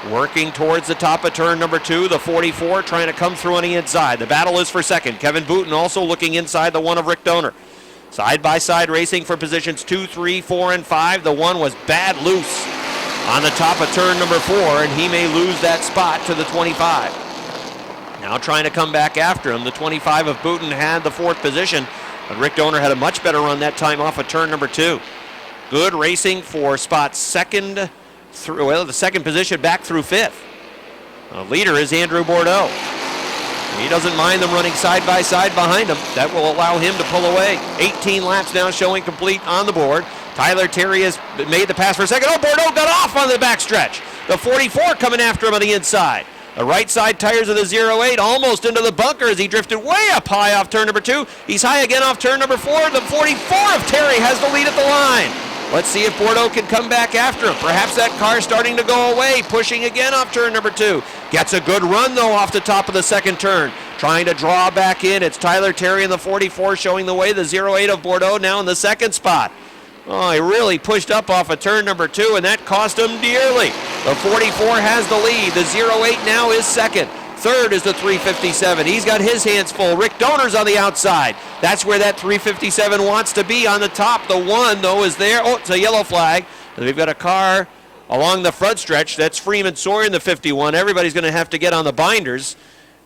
working towards the top of turn number 2. The 44 trying to come through on the inside. The battle is for second. Kevin Booten also looking inside the 1 of Rick Donor. Side-by-side racing for positions 2, 3, 4, and 5. The 1 was bad loose on the top of turn number 4, and he may lose that spot to the 25. Now trying to come back after him. The 25 of Booten had the 4th position, but Rick Donor had a much better run that time off of turn number 2. Good racing for spots 2nd through, well, the 2nd position back through 5th. The leader is Andrew Bordeaux. He doesn't mind them running side by side behind him. That will allow him to pull away. 18 laps now showing complete on the board. Tyler Terry has made the pass for a second. Oh, Bordeaux got off on the backstretch. The 44 coming after him on the inside. The right side tires of the 08 almost into the bunker as he drifted way up high off turn number 2. He's high again off turn number 4. The 44 of Terry has the lead at the line. Let's see if Bordeaux can come back after him. Perhaps that car starting to go away, pushing again off turn number 2. Gets a good run, though, off the top of the 2nd turn. Trying to draw back in. It's Tyler Terry in the 44 showing the way. The 08 of Bordeaux now in the 2nd spot. Oh, he really pushed up off of turn number 2, and that cost him dearly. The 44 has the lead. The 08 now is 2nd. 3rd is the 357. He's got his hands full. Rick Donor's on the outside. That's where that 357 wants to be on the top. The 1, though, is there. Oh, it's a yellow flag. We've got a car along the front stretch. That's Freeman Sawyer in the 51. Everybody's going to have to get on the binders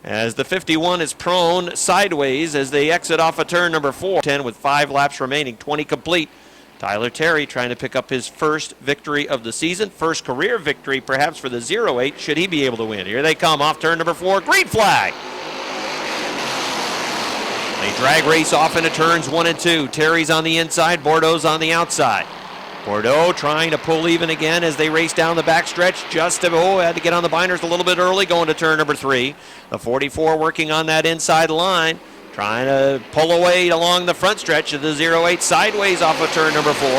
as the 51 is prone sideways as they exit off of turn number 4. 10 with 5 laps remaining, 20 complete. Tyler Terry trying to pick up his first victory of the season, first career victory perhaps for the 08, should he be able to win. Here they come off turn number 4, green flag. They drag race off into turns 1 and 2. Terry's on the inside, Bordeaux's on the outside. Bordeaux trying to pull even again as they race down the backstretch. Had to get on the binders a little bit early going to turn number 3. The 44 working on that inside line. Trying to pull away along the front stretch of the 08 sideways off of turn number 4.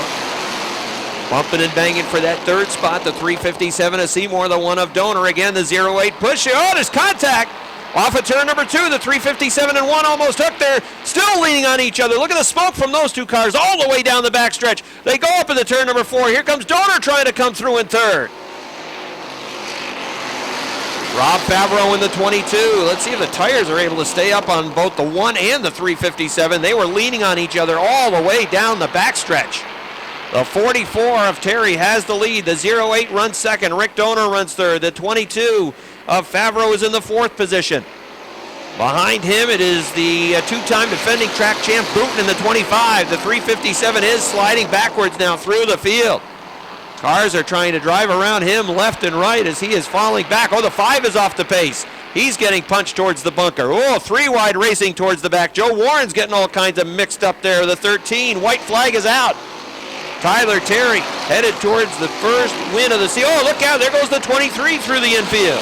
Bumping and banging for that 3rd spot. The 357 of Seymour, the 1 of Donor. Again, the 08 push. Oh, there's contact. Off of turn number 2, the 357 and 1 almost hooked there. Still leaning on each other. Look at the smoke from those 2 cars all the way down the backstretch. They go up in the turn number 4. Here comes Donor trying to come through in 3rd. Rob Favreau in the 22. Let's see if the tires are able to stay up on both the 1 and the 357. They were leaning on each other all the way down the backstretch. The 44 of Terry has the lead. The 08 runs 2nd. Rick Donor runs 3rd. The 22 of Favreau is in the 4th position. Behind him, it is the 2-time defending track champ Booten in the 25. The 357 is sliding backwards now through the field. Cars are trying to drive around him left and right as he is falling back. Oh, the 5 is off the pace. He's getting punched towards the bunker. Oh, 3 wide racing towards the back. Joe Warren's getting all kinds of mixed up there. The 13, white flag is out. Tyler Terry headed towards the first win of the season. Oh, look out, there goes the 23 through the infield.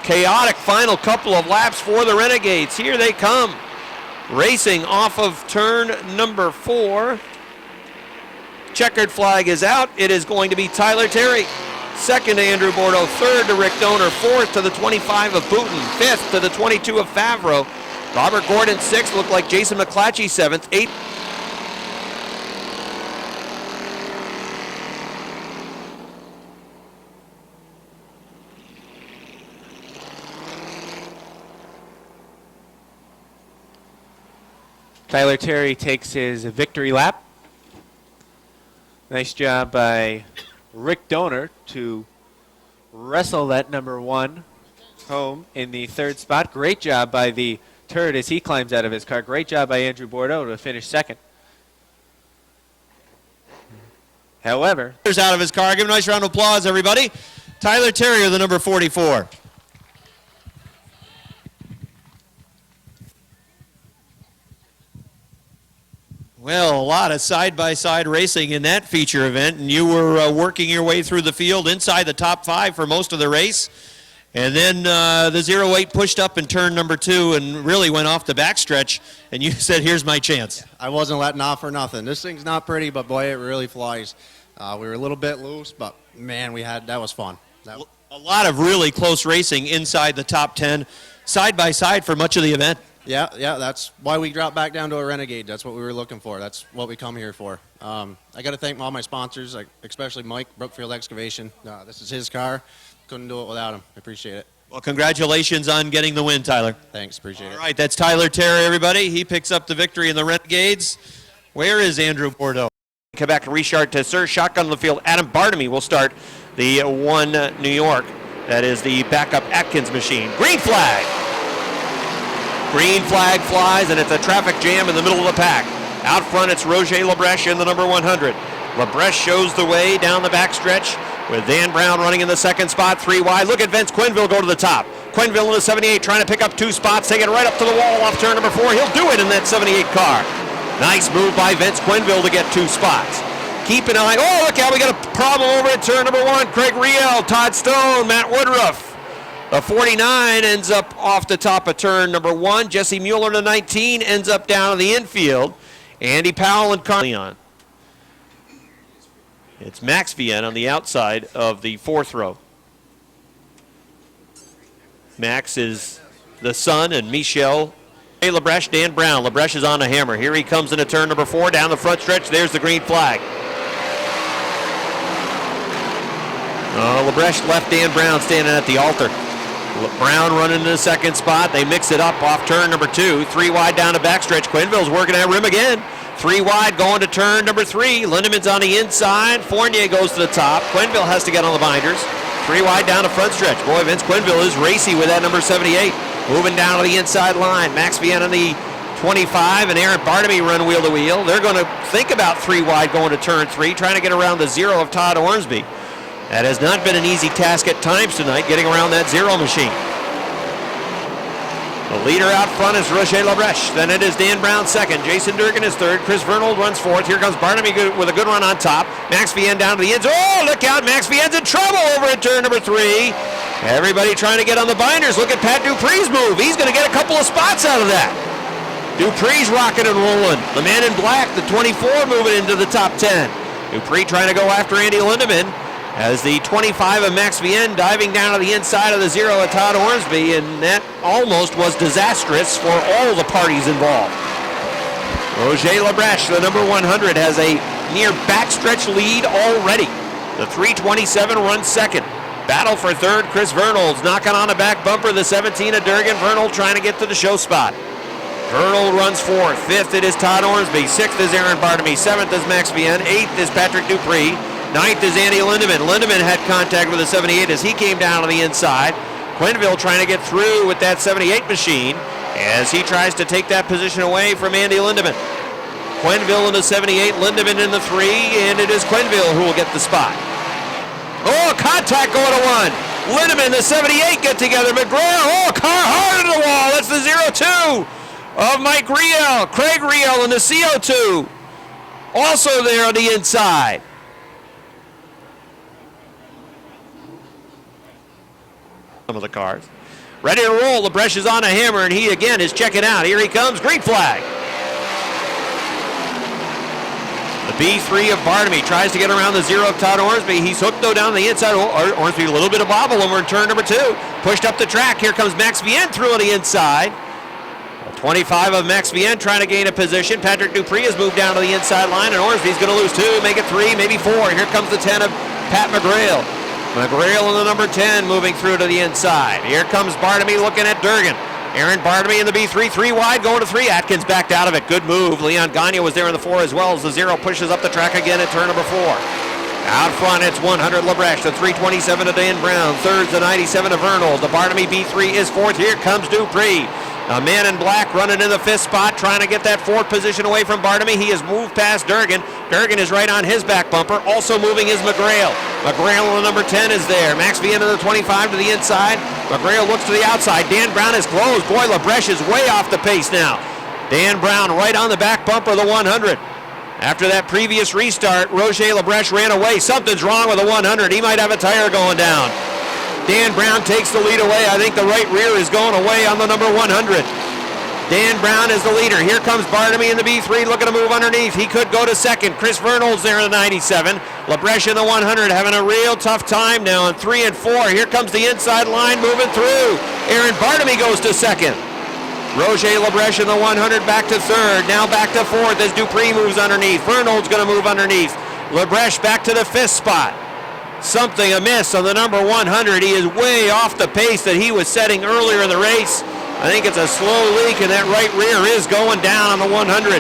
Chaotic final couple of laps for the Renegades. Here they come, racing off of turn number 4. Checkered flag is out. It is going to be Tyler Terry. 2nd to Andrew Bordeaux. 3rd to Rick Donor. 4th to the 25 of Booten. 5th to the 22 of Favreau. Robert Gordon 6th. Looked like Jason McClatchy 7th. 8th. Tyler Terry takes his victory lap. Nice job by Rick Donor to wrestle that number 1 home in the 3rd spot. Great job by the turd as he climbs out of his car. Great job by Andrew Bordeaux to finish 2nd. However, out of his car. Give him a nice round of applause, everybody. Tyler Terry, the number 44. Well, a lot of side-by-side racing in that feature event, and you were working your way through the field inside the top 5 for most of the race. And then the 08 pushed up in turn number 2 and really went off the backstretch, and you said, here's my chance. I wasn't letting off for nothing. This thing's not pretty, but boy, it really flies. We were a little bit loose, but man, that was fun. A lot of really close racing inside the top 10, side-by-side for much of the event. Yeah, that's why we dropped back down to a Renegade. That's what we were looking for. That's what we come here for. I got to thank all my sponsors, like especially Mike, Brookfield Excavation. This is his car. Couldn't do it without him. I appreciate it. Well, congratulations on getting the win, Tyler. Thanks, appreciate it. All right, that's Tyler Terry, everybody. He picks up the victory in the Renegades. Where is Andrew Bordeaux? Quebec restart to Sir. Shotgun in the field. Adam Bartamy will start the 1 New York. That is the backup Atkins machine. Green flag. Green flag flies, and it's a traffic jam in the middle of the pack. Out front, it's Roger Labreche in the number 100. Labreche shows the way down the backstretch with Dan Brown running in the second spot, 3 wide. Look at Vince Quinville go to the top. Quinville in the 78 trying to pick up 2 spots, taking it right up to the wall off turn number 4. He'll do it in that 78 car. Nice move by Vince Quinville to get 2 spots. Keep an eye. Oh, look out, we got a problem over at turn number 1. Craig Riel, Todd Stone, Matt Woodruff. The 49 ends up off the top of turn number 1. Jesse Mueller, the 19, ends up down in the infield. Andy Powell and Carl Leon. It's Max Vienne on the outside of the 4th row. Max is the son, and Michel. Hey, Labreche, Dan Brown. Labreche is on a hammer. Here he comes into turn number 4, down the front stretch. There's the green flag. Labreche left Dan Brown standing at the altar. Brown running in the second spot. They mix it up off turn number 2. 3 wide down the backstretch. Quinville's working that rim again. 3 wide going to turn number 3. Lindeman's on the inside. Fournier goes to the top. Quinville has to get on the binders. 3 wide down the front stretch. Boy, Vince Quinville is racy with that number 78. Moving down to the inside line. Max Vienne on the 25 and Aaron Bartamy run wheel to wheel. They're going to think about 3 wide going to turn 3, trying to get around the 0 of Todd Ormsby. That has not been an easy task at times tonight, getting around that 0 machine. The leader out front is Roger Labreche. Then it is Dan Brown second. Jason Durgan is third. Chris Vernold runs fourth. Here comes Bartamy with a good run on top. Max Vienne down to the ends. Oh, look out. Max Vienne's in trouble over at turn number 3. Everybody trying to get on the binders. Look at Pat Dupree's move. He's going to get a couple of spots out of that. Dupree's rocking and rolling. The man in black, the 24, moving into the top 10. Dupree trying to go after Andy Lindemann. As the 25 of Max Vienne diving down to the inside of the 0 of Todd Ormsby, and that almost was disastrous for all the parties involved. Roger Labreche, the number 100, has a near backstretch lead already. The 327 runs second. Battle for third, Chris Vernold's knocking on a back bumper. The 17 of Durgan. Vernold trying to get to the show spot. Vernold runs fourth. Fifth, it is Todd Ormsby. Sixth is Aaron Bartamy. Seventh is Max Vienne. Eighth is Patrick Dupree. Ninth is Andy Lindemann. Lindemann had contact with the 78 as he came down to the inside. Quinville trying to get through with that 78 machine as he tries to take that position away from Andy Lindemann. Quinville in the 78, Lindemann in the 3, and it is Quinville who will get the spot. Oh, contact going to 1. Lindemann, the 78 get together. McGrail, car hard to the wall. That's the 0-2 of Mike Riel. Craig Riel in the CO2. Also there on the inside. Some of the cars. Ready to roll. Labreche is on a hammer, and he again is checking out. Here he comes. Green flag. The B3 of Bartamy tries to get around the 0 of Todd Ormsby. He's hooked, though, down the inside. Ormsby, a little bit of bobble over in turn number 2. Pushed up the track. Here comes Max Vienne through on the inside. 25 of Max Vienne trying to gain a position. Patrick Dupree has moved down to the inside line, and Ormsby's going to lose 2, make it 3, maybe 4. Here comes the 10 of Pat McGrail. McGrail in the number 10 moving through to the inside. Here comes Bartamy looking at Durgan. Aaron Bartamy in the B3, 3 wide, going to 3. Atkins backed out of it. Good move. Leon Gagne was there in the 4 as well as the 0 pushes up the track again at turn number 4. Out front, it's 100 Labreche, the 327 of Dan Brown. Third's the 97 of Vernold. The Bartamy B3 is 4th. Here comes Dupree. A man in black running in the 5th spot, trying to get that 4th position away from Bartamy. He has moved past Durgan. Durgan is right on his back bumper. Also moving is McGrail. McGrail in the number 10 is there. Max Vienne in the 25 to the inside. McGrail looks to the outside. Dan Brown is closed. Boy, Labreche is way off the pace now. Dan Brown right on the back bumper of the 100. After that previous restart, Roger Labreche ran away. Something's wrong with the 100. He might have a tire going down. Dan Brown takes the lead away. I think the right rear is going away on the number 100. Dan Brown is the leader. Here comes Bartamy in the B3 looking to move underneath. He could go to second. Chris Vernold's there in the 97. Labreche in the 100 having a real tough time now on 3 and 4. Here comes the inside line moving through. Aaron Bartamy goes to second. Roger Lebrecht in the 100 back to third. Now back to fourth as Dupree moves underneath. Vernold's going to move underneath. Lebrecht back to the fifth spot. Something amiss on the number 100. He is way off the pace that he was setting earlier in the race. I think it's a slow leak, and that right rear is going down on the 100.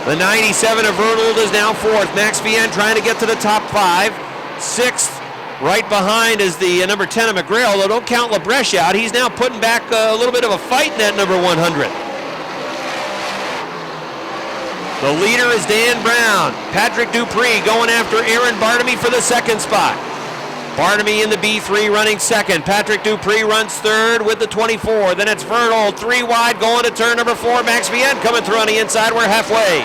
The 97 of Vernold is now fourth. Max Vienne trying to get to the top five. Sixth, right behind is the number 10 of McGrail. Though don't count Lebrecht out. He's now putting back a little bit of a fight in that number 100. The leader is Dan Brown. Patrick Dupree going after Aaron Bartamy for the second spot. Bartamy in the B3 running second. Patrick Dupree runs third with the 24. Then it's Vernold, 3 wide, going to turn number 4. Max Vienne coming through on the inside. We're halfway.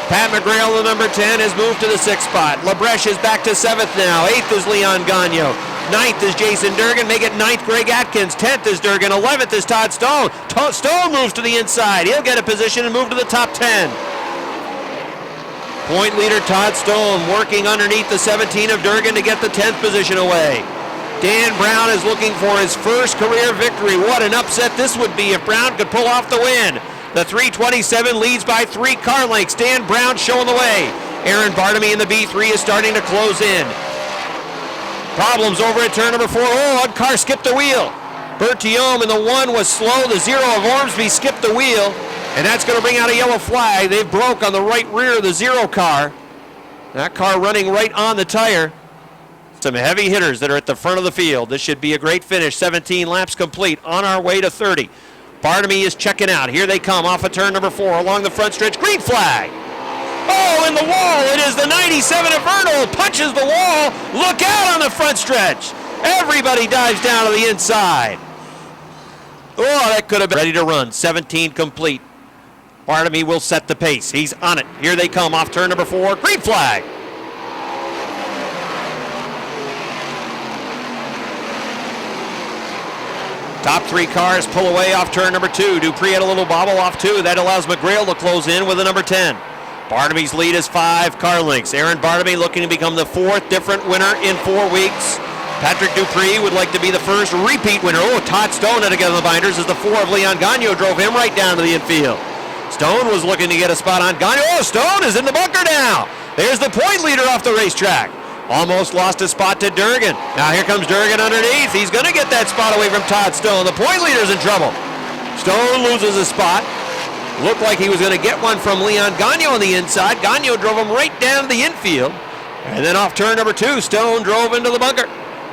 Pat McGrail, the number 10, has moved to the 6th spot. Lebrecht is back to 7th now. 8th is Leon Gagnon. 9th is Jason Durgan. Make it 9th, Greg Atkins. 10th is Durgan. 11th is Todd Stone. Stone moves to the inside. He'll get a position and move to the top 10. Point leader Todd Stone working underneath the 17 of Durgan to get the 10th position away. Dan Brown is looking for his first career victory. What an upset this would be if Brown could pull off the win. The 327 leads by 3 car lengths. Dan Brown showing the way. Aaron Bartamy in the B3 is starting to close in. Problems over at turn number 4. Oh, a car skipped the wheel. Berthiaume in the 1 was slow. The 0 of Ormsby skipped the wheel. And that's going to bring out a yellow flag. They broke on the right rear of the 0 car. That car running right on the tire. Some heavy hitters that are at the front of the field. This should be a great finish. 17 laps complete. On our way to 30. Bartamy is checking out. Here they come off of turn number 4 along the front stretch. Green flag. Oh, in the wall. It is the 97 of Vernold. Punches the wall. Look out on the front stretch. Everybody dives down to the inside. Oh, that could have been ready to run. 17 complete. Bartamy will set the pace. He's on it. Here they come off turn number 4. Green flag. Top 3 cars pull away off turn number 2. Dupree had a little bobble off 2. That allows McGrail to close in with the number 10. Bartamy's lead is 5 car lengths. Aaron Bartamy looking to become the 4th different winner in 4 weeks. Patrick Dupree would like to be the first repeat winner. Oh, Todd Stone had to get on the binders as the 4 of Leon Gagnon drove him right down to the infield. Stone was looking to get a spot on Gagnon. Oh, Stone is in the bunker now. There's the point leader off the racetrack. Almost lost a spot to Durgan. Now here comes Durgan underneath. He's going to get that spot away from Todd Stone. The point leader's in trouble. Stone loses a spot. Looked like he was going to get one from Leon Gagnon on the inside. Gagnon drove him right down to the infield. And then off turn number 2, Stone drove into the bunker.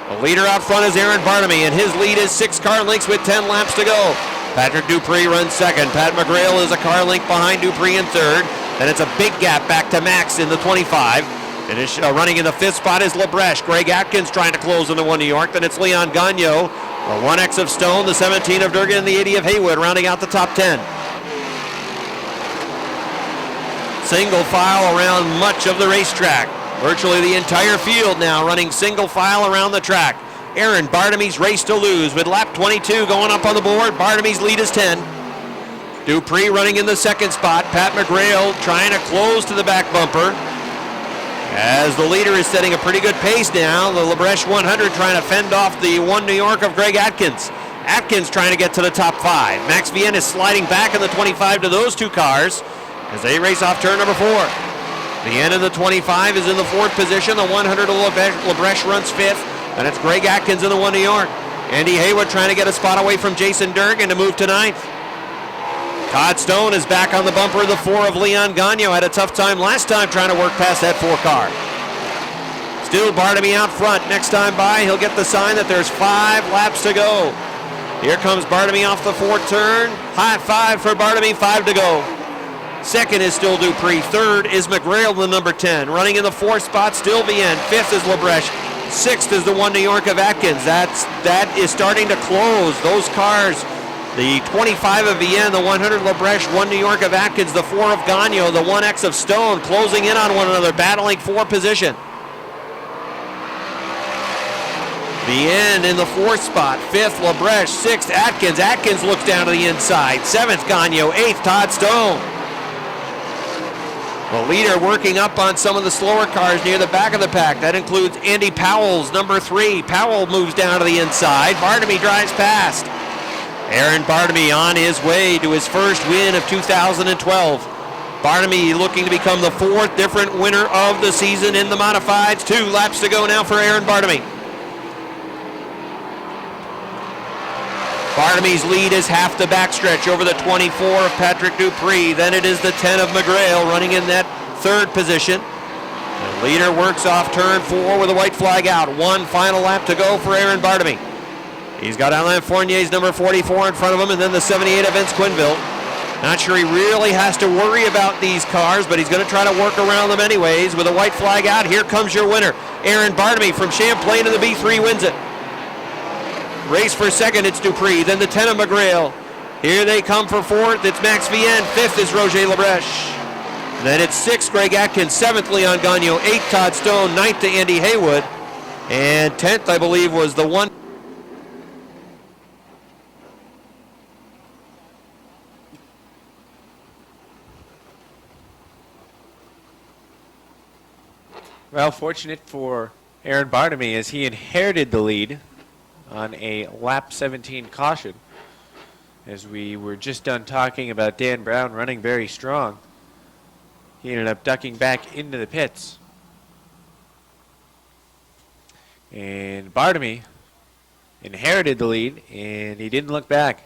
The leader out front is Aaron Bartamy, and his lead is 6 car lengths with 10 laps to go. Patrick Dupree runs second. Pat McGrail is a car length behind Dupree in third. Then it's a big gap back to Max in the 25. Finish running in the 5th spot is Lebrecht. Greg Atkins trying to close in the 1 New York. Then it's Leon Gagnon. The 1X of Stone, the 17 of Durgan, and the 80 of Haywood rounding out the top 10. Single file around much of the racetrack. Virtually the entire field now running single file around the track. Aaron Bartamy's race to lose with lap 22 going up on the board. Bartamy's lead is 10. Dupree running in the 2nd spot. Pat McGrail trying to close to the back bumper. As the leader is setting a pretty good pace now. The Lebrecht 100 trying to fend off the 1 New York of Greg Atkins. Atkins trying to get to the top 5. Max Vienne is sliding back in the 25 to those 2 cars as they race off turn number 4. The end of the 25 is in the 4th position. The 100 of Lebrecht runs 5th. And it's Greg Atkins in the 1 New York. Andy Haywood trying to get a spot away from Jason Durgan to move to 9th. Todd Stone is back on the bumper of the 4 of Leon Gagnon. Had a tough time last time trying to work past that 4 car. Still Bartamy out front. Next time by, he'll get the sign that there's 5 laps to go. Here comes Bartamy off the 4th turn. High 5 for Bartamy, 5 to go. 2nd is still Dupree. 3rd is McGrail, the number 10. Running in the 4th spot, still Vienne. 5th is Lebrecht. 6th is the 1 New York of Atkins. That is starting to close. Those cars, the 25 of Vienne, the 100 Lebrecht, 1 New York of Atkins, the 4 of Gagnon, the 1X of Stone, closing in on one another, battling for position. Vienne in the 4th spot. 5th Lebrecht. 6th Atkins. Atkins looks down to the inside. 7th Gagnon. 8th Todd Stone. The leader working up on some of the slower cars near the back of the pack. That includes Andy Powell's number 3. Powell moves down to the inside. Bartamy drives past. Aaron Bartamy on his way to his first win of 2012. Bartamy looking to become the fourth different winner of the season in the modifieds. 2 laps to go now for Aaron Bartamy. Bartamy's lead is half the backstretch over the 24 of Patrick Dupree. Then it is the 10 of McGrail running in that third position. The leader works off turn 4 with a white flag out. 1 final lap to go for Aaron Bartamy. He's got Alain Fournier's number 44 in front of him, and then the 78 of Vince Quinville. Not sure he really has to worry about these cars, but he's going to try to work around them anyways. With a white flag out, here comes your winner. Aaron Bartamy from Champlain in the B3 wins it. Race for second, it's Dupree. Then the 10 of McGrail. Here they come for fourth. It's Max Vienne. Fifth is Roger Lebreche. Then it's 6th, Greg Atkins. 7th, Leon Gagnon. 8th, Todd Stone. 9th to Andy Haywood. And 10th, I believe, was the one. Well, fortunate for Aaron Bartamy as he inherited the lead on a lap 17 caution. As we were just done talking about Dan Brown running very strong, he ended up ducking back into the pits. And Bartamy inherited the lead, and he didn't look back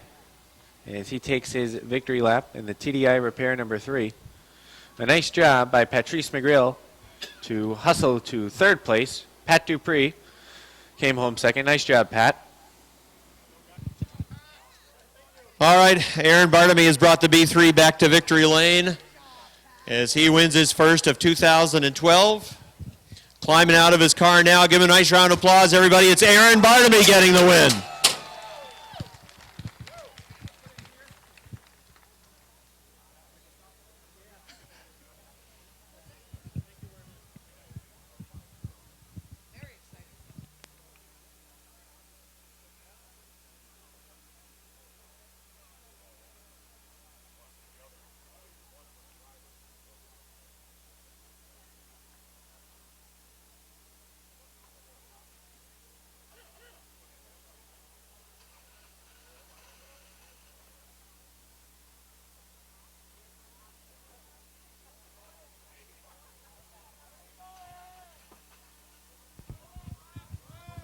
as he takes his victory lap in the TDI repair number 3. A nice job by Patrice McGrill to hustle to third place. Pat Dupree came home second. Nice job, Pat. All right, Aaron Bartamy has brought the B3 back to victory lane as he wins his first of 2012. Climbing out of his car now. Give him a nice round of applause, everybody. It's Aaron Bartamy getting the win.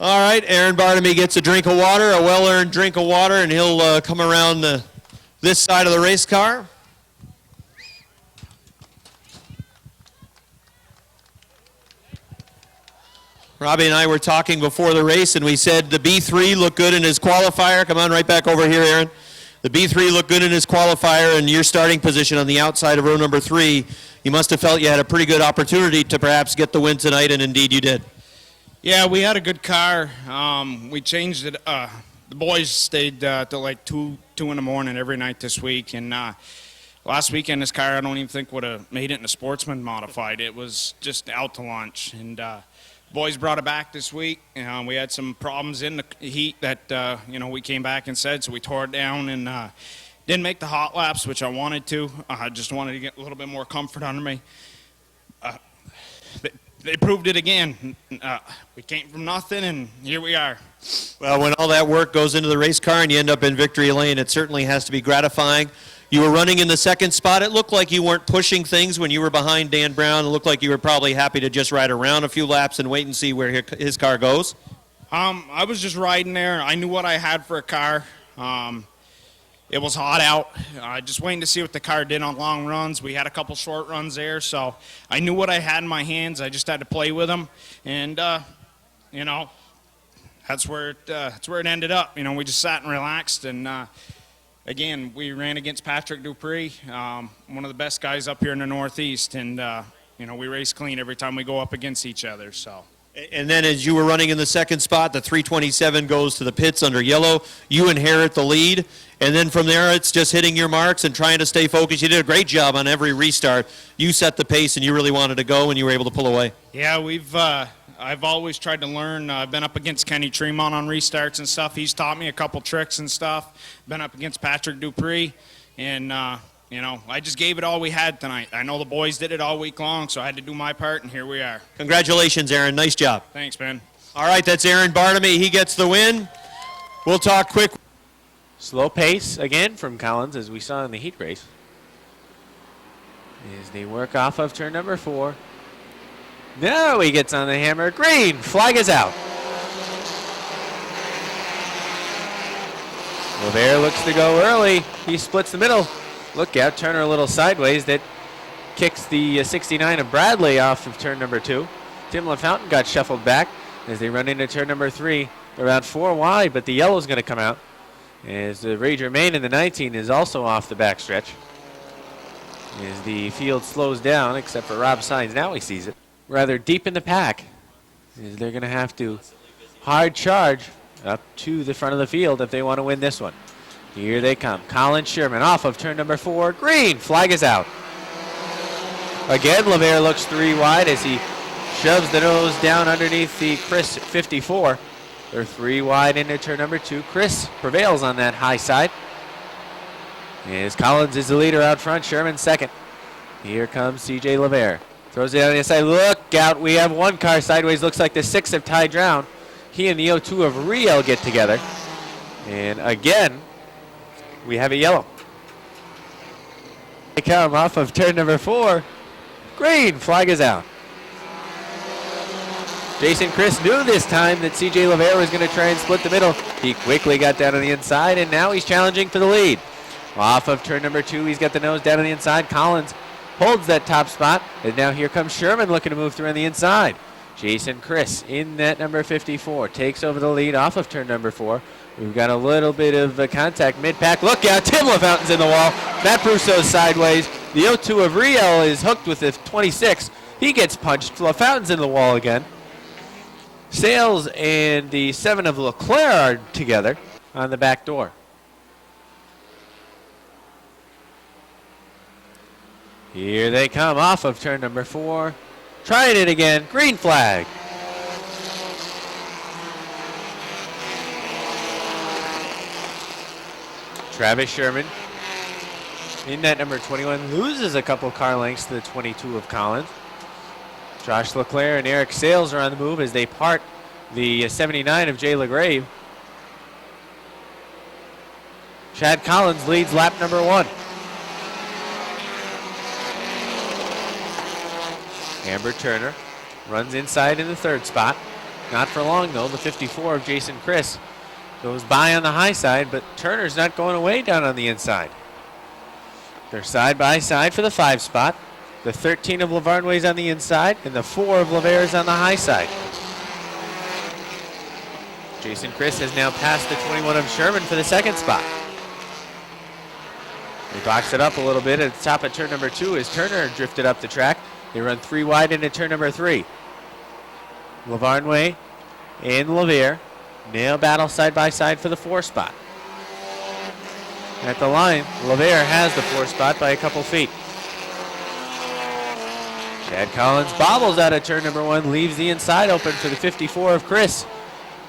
All right, Aaron Bartamy gets a drink of water, a well-earned drink of water, and he'll come around this side of the race car. Robbie and I were talking before the race, and we said the B3 looked good in his qualifier. Come on right back over here, Aaron. The B3 looked good in his qualifier, and your starting position on the outside of row number 3, you must have felt you had a pretty good opportunity to perhaps get the win tonight, and indeed you did. Yeah, we had a good car. We changed it. The boys stayed till like 2 in the morning every night this week. And last weekend, this car I don't even think would have made it in a Sportsman modified. It was just out to lunch. And boys brought it back this week. We had some problems in the heat that we came back and said, so we tore it down and didn't make the hot laps, which I wanted to. I just wanted to get a little bit more comfort under me. They proved it again. We came from nothing, and here we are. Well, when all that work goes into the race car and you end up in victory lane, it certainly has to be gratifying. You were running in the second spot. It looked like you weren't pushing things when you were behind Dan Brown. It looked like you were probably happy to just ride around a few laps and wait and see where his car goes. I was just riding there. I knew what I had for a car. It was hot out. Just waiting to see what the car did on long runs. We had a couple short runs there, so I knew what I had in my hands. I just had to play with them, and that's where it ended up. We just sat and relaxed, and again, we ran against Patrick Dupree, one of the best guys up here in the Northeast, and we race clean every time we go up against each other. So. And then as you were running in the second spot, the 327 goes to the pits under yellow. You inherit the lead. And then from there, it's just hitting your marks and trying to stay focused. You did a great job on every restart. You set the pace, and you really wanted to go, and you were able to pull away. Yeah, I've always tried to learn. I've been up against Kenny Tremont on restarts and stuff. He's taught me a couple tricks and stuff. Been up against Patrick Dupree, and I just gave it all we had tonight. I know the boys did it all week long, so I had to do my part, and here we are. Congratulations, Aaron. Nice job. Thanks, man. All right, that's Aaron Bartamy. He gets the win. We'll talk quick. Slow pace again from Collins, as we saw in the heat race. As they work off of turn number 4. Now he gets on the hammer. Green flag is out. Lavere looks to go early. He splits the middle. Look out, Turner a little sideways. That kicks the 69 of Bradley off of turn number 2. Tim LaFountain got shuffled back as they run into turn number 3. They're about 4 wide, but the yellow's going to come out. As the Rager Main in the 19 is also off the backstretch. As the field slows down, except for Rob Sines. Now he sees it. Rather deep in the pack. As they're going to have to hard charge up to the front of the field if they want to win this one. Here they come. Colin Sherman off of turn number 4. Green flag is out. Again, Lavere looks 3 wide as he shoves the nose down underneath the Chris 54. They're 3 wide into turn number 2. Chris prevails on that high side. As Collins is the leader out front, Sherman second. Here comes CJ Lavere. Throws it on the inside. Look out, we have 1 car sideways. Looks like the 6 of Ty Drown. He and the 02 of Riel get together. And again, we have a yellow. They come off of turn number 4. Green flag is out. Jason Chris knew this time that CJ Lavere was going to try and split the middle. He quickly got down on the inside, and now he's challenging for the lead. Off of turn number 2, he's got the nose down on the inside. Collins holds that top spot, and now here comes Sherman looking to move through on the inside. Jason Chris in that number 54 takes over the lead off of turn number 4. We've got a little bit of contact mid-pack. Look out, Tim LaFountain's in the wall. Matt Brusso's sideways. The 02 of Riel is hooked with the 26. He gets punched. LaFountain's in the wall again. Sales and the 7 of LeClaire are together on the back door. Here they come off of turn number 4. Trying it again. Green flag. Travis Sherman in that number 21 loses a couple car lengths to the 22 of Collins. Josh LeClaire and Eric Sales are on the move as they part the 79 of Jay LaGrave. Chad Collins leads lap number 1. Amber Turner runs inside in the 3rd spot. Not for long though. The 54 of Jason Chris goes by on the high side, but Turner's not going away down on the inside. They're side by side for the 5 spot. The 13 of Lavarnway's on the inside, and the 4 of Lavere's on the high side. Jason Chris has now passed the 21 of Sherman for the 2nd spot. He boxed it up a little bit at the top of turn number 2 as Turner drifted up the track. They run 3 wide into turn number 3. Lavarnway and Lavere now battle side by side for the 4 spot. At the line, Lavere has the 4 spot by a couple feet. Chad Collins bobbles out of turn number 1, leaves the inside open for the 54 of Chris.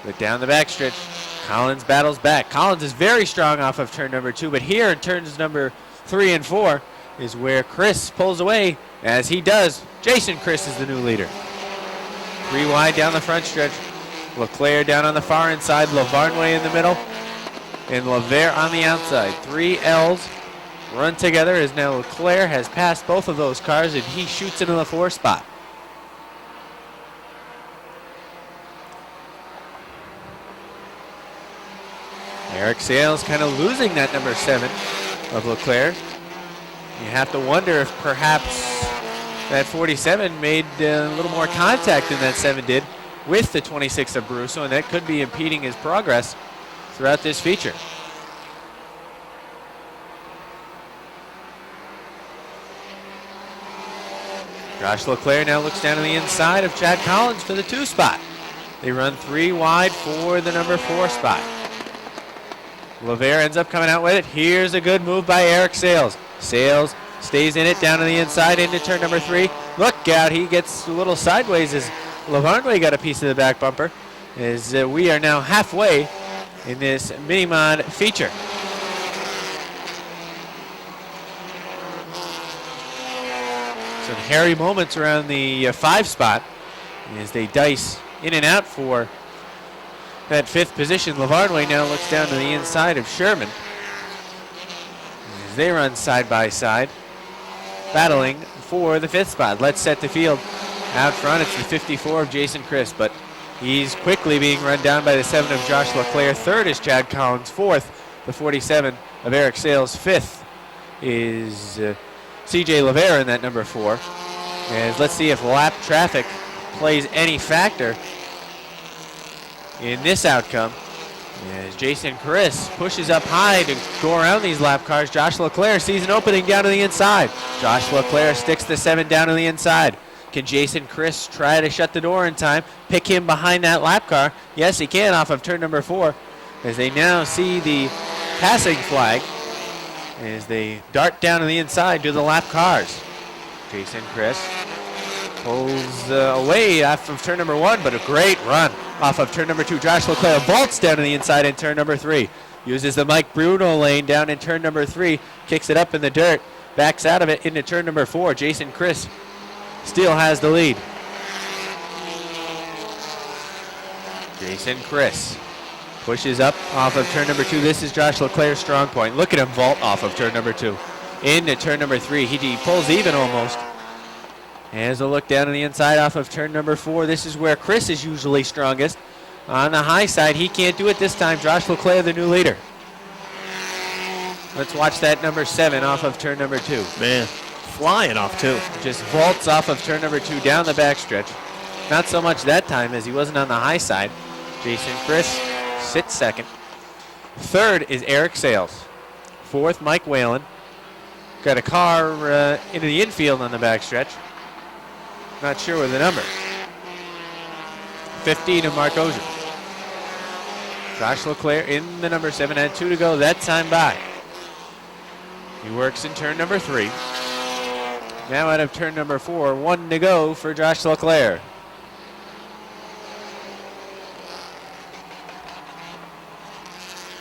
But down the backstretch, Collins battles back. Collins is very strong off of turn number 2, but here in turns number 3 and 4 is where Chris pulls away. As he does, Jason Chris is the new leader. 3 wide down the front stretch. LeClaire down on the far inside, Lavarnway in the middle, and Lavere on the outside. 3 L's run together as now LeClaire has passed both of those cars and he shoots into the 4 spot. Eric Sales kind of losing that number 7 of LeClaire. You have to wonder if perhaps that 47 made a little more contact than that 7 did with the 26 of Brusso, and that could be impeding his progress throughout this feature. Josh LeClaire now looks down to the inside of Chad Collins for the 2 spot. They run 3 wide for the number 4 spot. Lavere ends up coming out with it. Here's a good move by Eric Sales. Sales stays in it down to the inside into turn number 3. Look out, he gets a little sideways as Lavarnway got a piece of the back bumper. As we are now halfway in this mini-mod feature. Some hairy moments around the 5 spot as they dice in and out for that 5th position. Lavarnway now looks down to the inside of Sherman. As they run side by side, battling for the 5th spot. Let's set the field. Out front, it's the 54 of Jason Chris, but he's quickly being run down by the 7 of Josh LeClaire. 3rd is Chad Collins. 4th, the 47 of Eric Sales. 5th is CJ Lavera in that number 4. And let's see if lap traffic plays any factor in this outcome. As Jason Chris pushes up high to go around these lap cars, Josh LeClaire sees an opening down to the inside. Josh LeClaire sticks the 7 down to the inside. Can Jason Chris try to shut the door in time, pick him behind that lap car? Yes, he can off of turn number 4, as they now see the passing flag as they dart down to the inside to the lap cars. Jason Chris pulls away off of turn number 1, but a great run off of turn number 2. Josh LeClaire vaults down to the inside in turn number 3. Uses the Mike Bruno lane down in turn number 3, kicks it up in the dirt, backs out of it into turn number 4. Jason Chris still has the lead. Jason Chris pushes up off of turn number 2. This is Josh LeClaire's strong point. Look at him vault off of turn number 2. Into turn number 3. He pulls even almost. As a look down on the inside off of turn number 4. This is where Chris is usually strongest. On the high side, he can't do it this time. Josh LeClaire, the new leader. Let's watch that number 7 off of turn number 2. Man, flying off too. Just vaults off of turn number 2 down the backstretch. Not so much that time as he wasn't on the high side. Jason Chris sits 2nd. 3rd is Eric Sales. 4th, Mike Whalen. Got a car into the infield on the backstretch. Not sure with the number. 15 of Mark Ozier. Josh LeClaire in the number 7, had 2 to go that time by. He works in turn number 3. Now out of turn number 4, 1 to go for Josh LeClaire.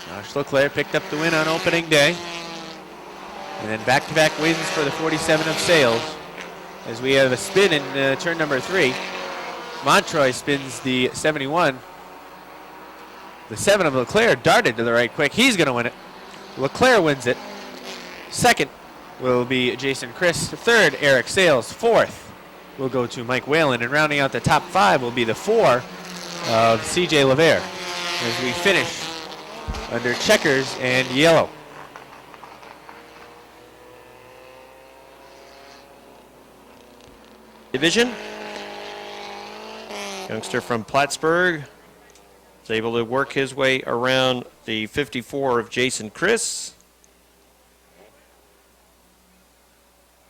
Josh LeClaire picked up the win on opening day. And then back-to-back wins for the 47 of Sales. As we have a spin in turn number 3. Montroy spins the 71. The 7 of LeClaire darted to the right quick. He's going to win it. LeClaire wins it. 2nd will be Jason Chris. 3rd, Eric Sales. 4th will go to Mike Whalen. And rounding out the top 5 will be the 4 of CJ Lavere. As we finish under checkers and yellow. Division. Youngster from Plattsburgh is able to work his way around the 54 of Jason Chris.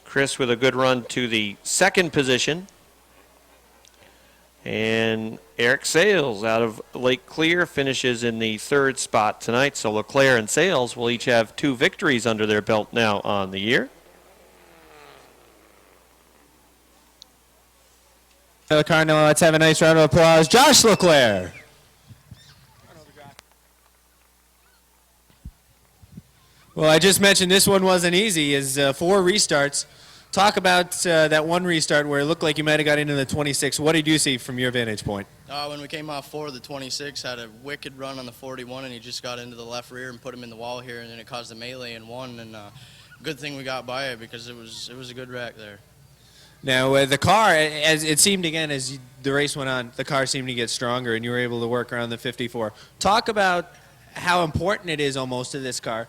Chris with a good run to the 2nd position. And Eric Sales out of Lake Clear finishes in the 3rd spot tonight. So LeClaire and Sales will each have 2 victories under their belt now on the year. The Cardinal, let's have a nice round of applause. Josh LeClaire. Well, I just mentioned this one wasn't easy. Is 4 restarts. Talk about that one restart where it looked like you might have got into the 26. What did you see from your vantage point? When we came off 4, the 26 had a wicked run on the 41, and he just got into the left rear and put him in the wall here, and then it caused a melee and won. And good thing we got by it because it was a good wreck there. Now, the car, as it seemed again as the race went on, the car seemed to get stronger, and you were able to work around the 54. Talk about how important it is almost to this car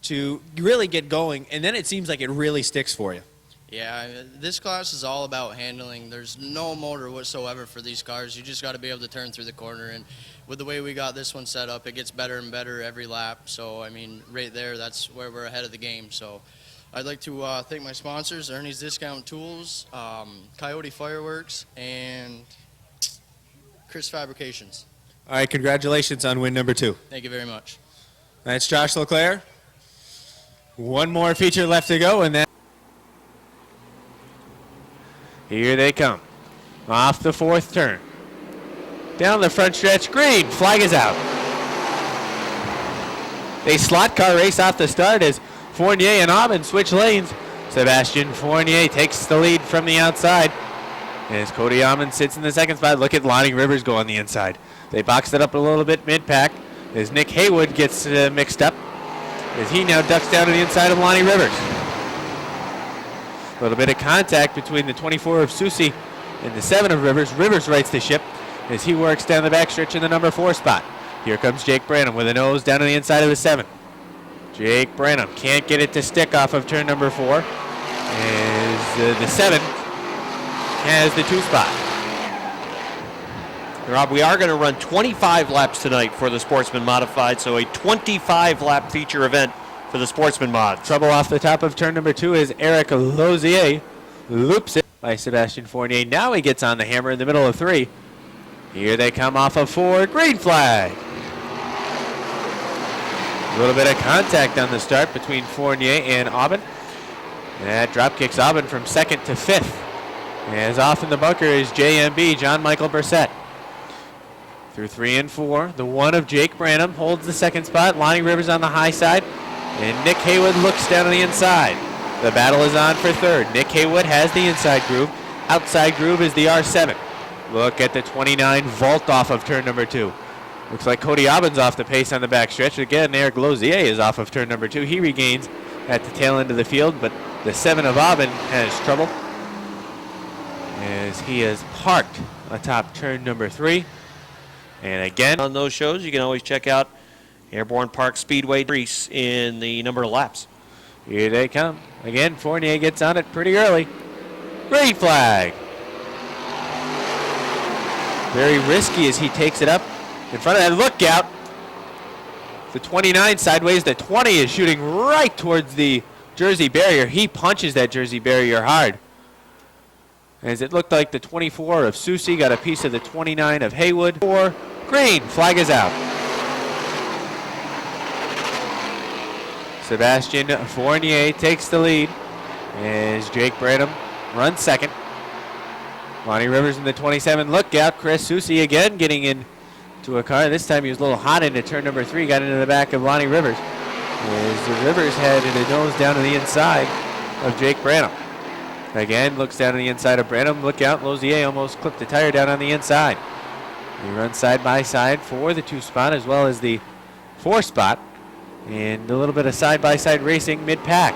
to really get going, and then it seems like it really sticks for you. Yeah, this class is all about handling. There's no motor whatsoever for these cars. You just got to be able to turn through the corner, and with the way we got this one set up, it gets better and better every lap. So, I mean, right there, that's where we're ahead of the game. So I'd like to thank my sponsors, Ernie's Discount Tools, Coyote Fireworks, and Chris Fabrications. All right, congratulations on win number 2. Thank you very much. That's Josh LeClaire. One more feature left to go, and that. Here they come. Off the 4th turn. Down the front stretch, green, flag is out. A slot car race off the start as Fournier and Aubin switch lanes. Sebastian Fournier takes the lead from the outside. As Cody Almond sits in the second spot, look at Lonnie Rivers go on the inside. They boxed it up a little bit mid-pack as Nick Haywood gets mixed up as he now ducks down to the inside of Lonnie Rivers. A little bit of contact between the 24 of Susi and the 7 of Rivers. Rivers rights the ship as he works down the backstretch in the number 4 spot. Here comes Jake Branham with a nose down to the inside of the 7. Jake Branham can't get it to stick off of turn number 4 as the 7 has the 2 spot. Rob, we are going to run 25 laps tonight for the Sportsman Modified, so a 25-lap feature event for the Sportsman Mods. Trouble off the top of turn number 2 is Eric Lozier. Loops it by Sebastian Fournier. Now he gets on the hammer in the middle of 3. Here they come off of 4. Green flag. A little bit of contact on the start between Fournier and Aubin. That drop kicks Aubin from 2nd to 5th. As off in the bunker is JMB, John Michael Brissett. Through 3 and 4, the 1 of Jake Branham holds the 2nd spot. Lonnie Rivers on the high side. And Nick Haywood looks down on the inside. The battle is on for 3rd. Nick Haywood has the inside groove. Outside groove is the R7. Look at the 29 vault off of turn number 2. Looks like Cody Aubin's off the pace on the backstretch. Again, Eric Lozier is off of turn number 2. He regains at the tail end of the field, but the 7 of Aubin has trouble as he is parked atop turn number 3. And again, On those shows, you can always check out Airborne Park Speedway increase in the number of laps. here they come. Again, Fournier gets on it pretty early. Green flag. Very risky as he takes it up in front of that lookout. The 29 sideways. The 20 is shooting right towards the Jersey barrier. He punches that Jersey barrier hard. As it looked like the 24 of Susi got a piece of the 29 of Haywood. 4. Green. Flag is out. Sebastian Fournier takes the lead as Jake Branham runs 2nd. Lonnie Rivers in the 27 lookout. Chris Susi again getting into a car. This time he was a little hot into turn number 3. Got into the back of Lonnie Rivers. As the Rivers headed a nose down to the inside of Jake Branham. Again, looks down to the inside of Branham. Look out, Lozier almost clipped the tire down on the inside. He runs side by side for the 2 spot as well as the 4 spot. And a little bit of side-by-side racing mid-pack.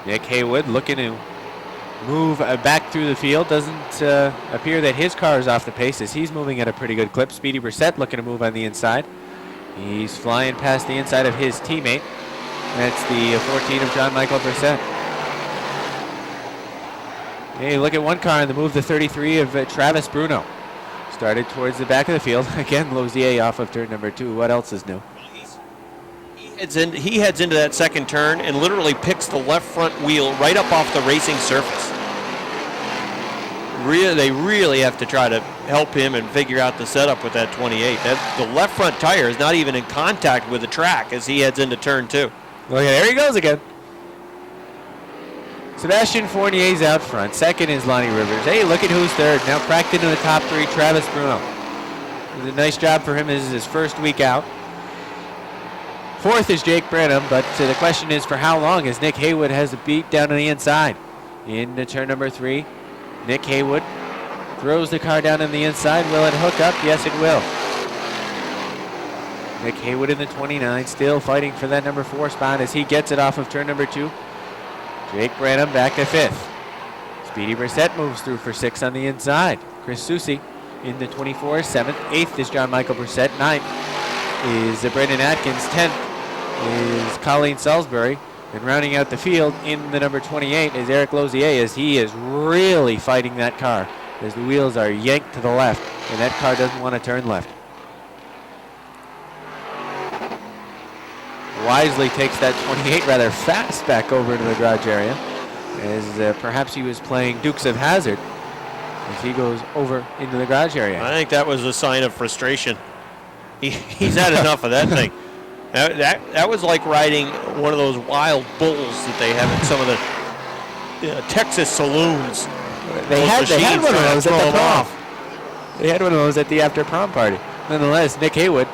Nick Haywood looking to move back through the field. Doesn't appear that his car is off the pace as he's moving at a pretty good clip. Speedy Brissett looking to move on the inside. He's flying past the inside of his teammate. That's the 14 of John Michael Brissett. Hey, look at one car on the move, the 33 of Travis Bruno. Started towards the back of the field. Again, Lozier off of turn number 2. What else is new? He heads into that second turn and literally picks the left front wheel right up off the racing surface. They really have to try to help him and figure out the setup with that 28. The left front tire is not even in contact with the track as he heads into turn 2. Look, there he goes again. Sebastian Fournier's out front. 2nd is Lonnie Rivers. Hey, look at who's 3rd. Now cracked into the top 3, Travis Bruno. It was a nice job for him. This is his first week out. 4th is Jake Branham, but the question is for how long, as Nick Haywood has a beat down on the inside. Into turn number 3, Nick Haywood throws the car down on the inside. Will it hook up? Yes, it will. Nick Haywood in the 29, still fighting for that number 4 spot as he gets it off of turn number 2. Jake Branham back to 5th. Speedy Brissett moves through for 6 on the inside. Chris Susi in the 24, 7th. 8th is John Michael Brissett. 9th is Brendan Atkins. 10th is Colleen Salisbury. And rounding out the field in the number 28 is Eric Lozier, as he is really fighting that car as the wheels are yanked to the left and that car doesn't want to turn left. Wisely takes that 28 rather fast back over into the garage area as perhaps he was playing Dukes of Hazzard as he goes over into the garage area. I think that was a sign of frustration. He's had enough of that thing. That was like riding one of those wild bulls that they have in some of the Texas saloons. They had one of those at the prom. They had one of those at the after prom party. Nonetheless, Nick Haywood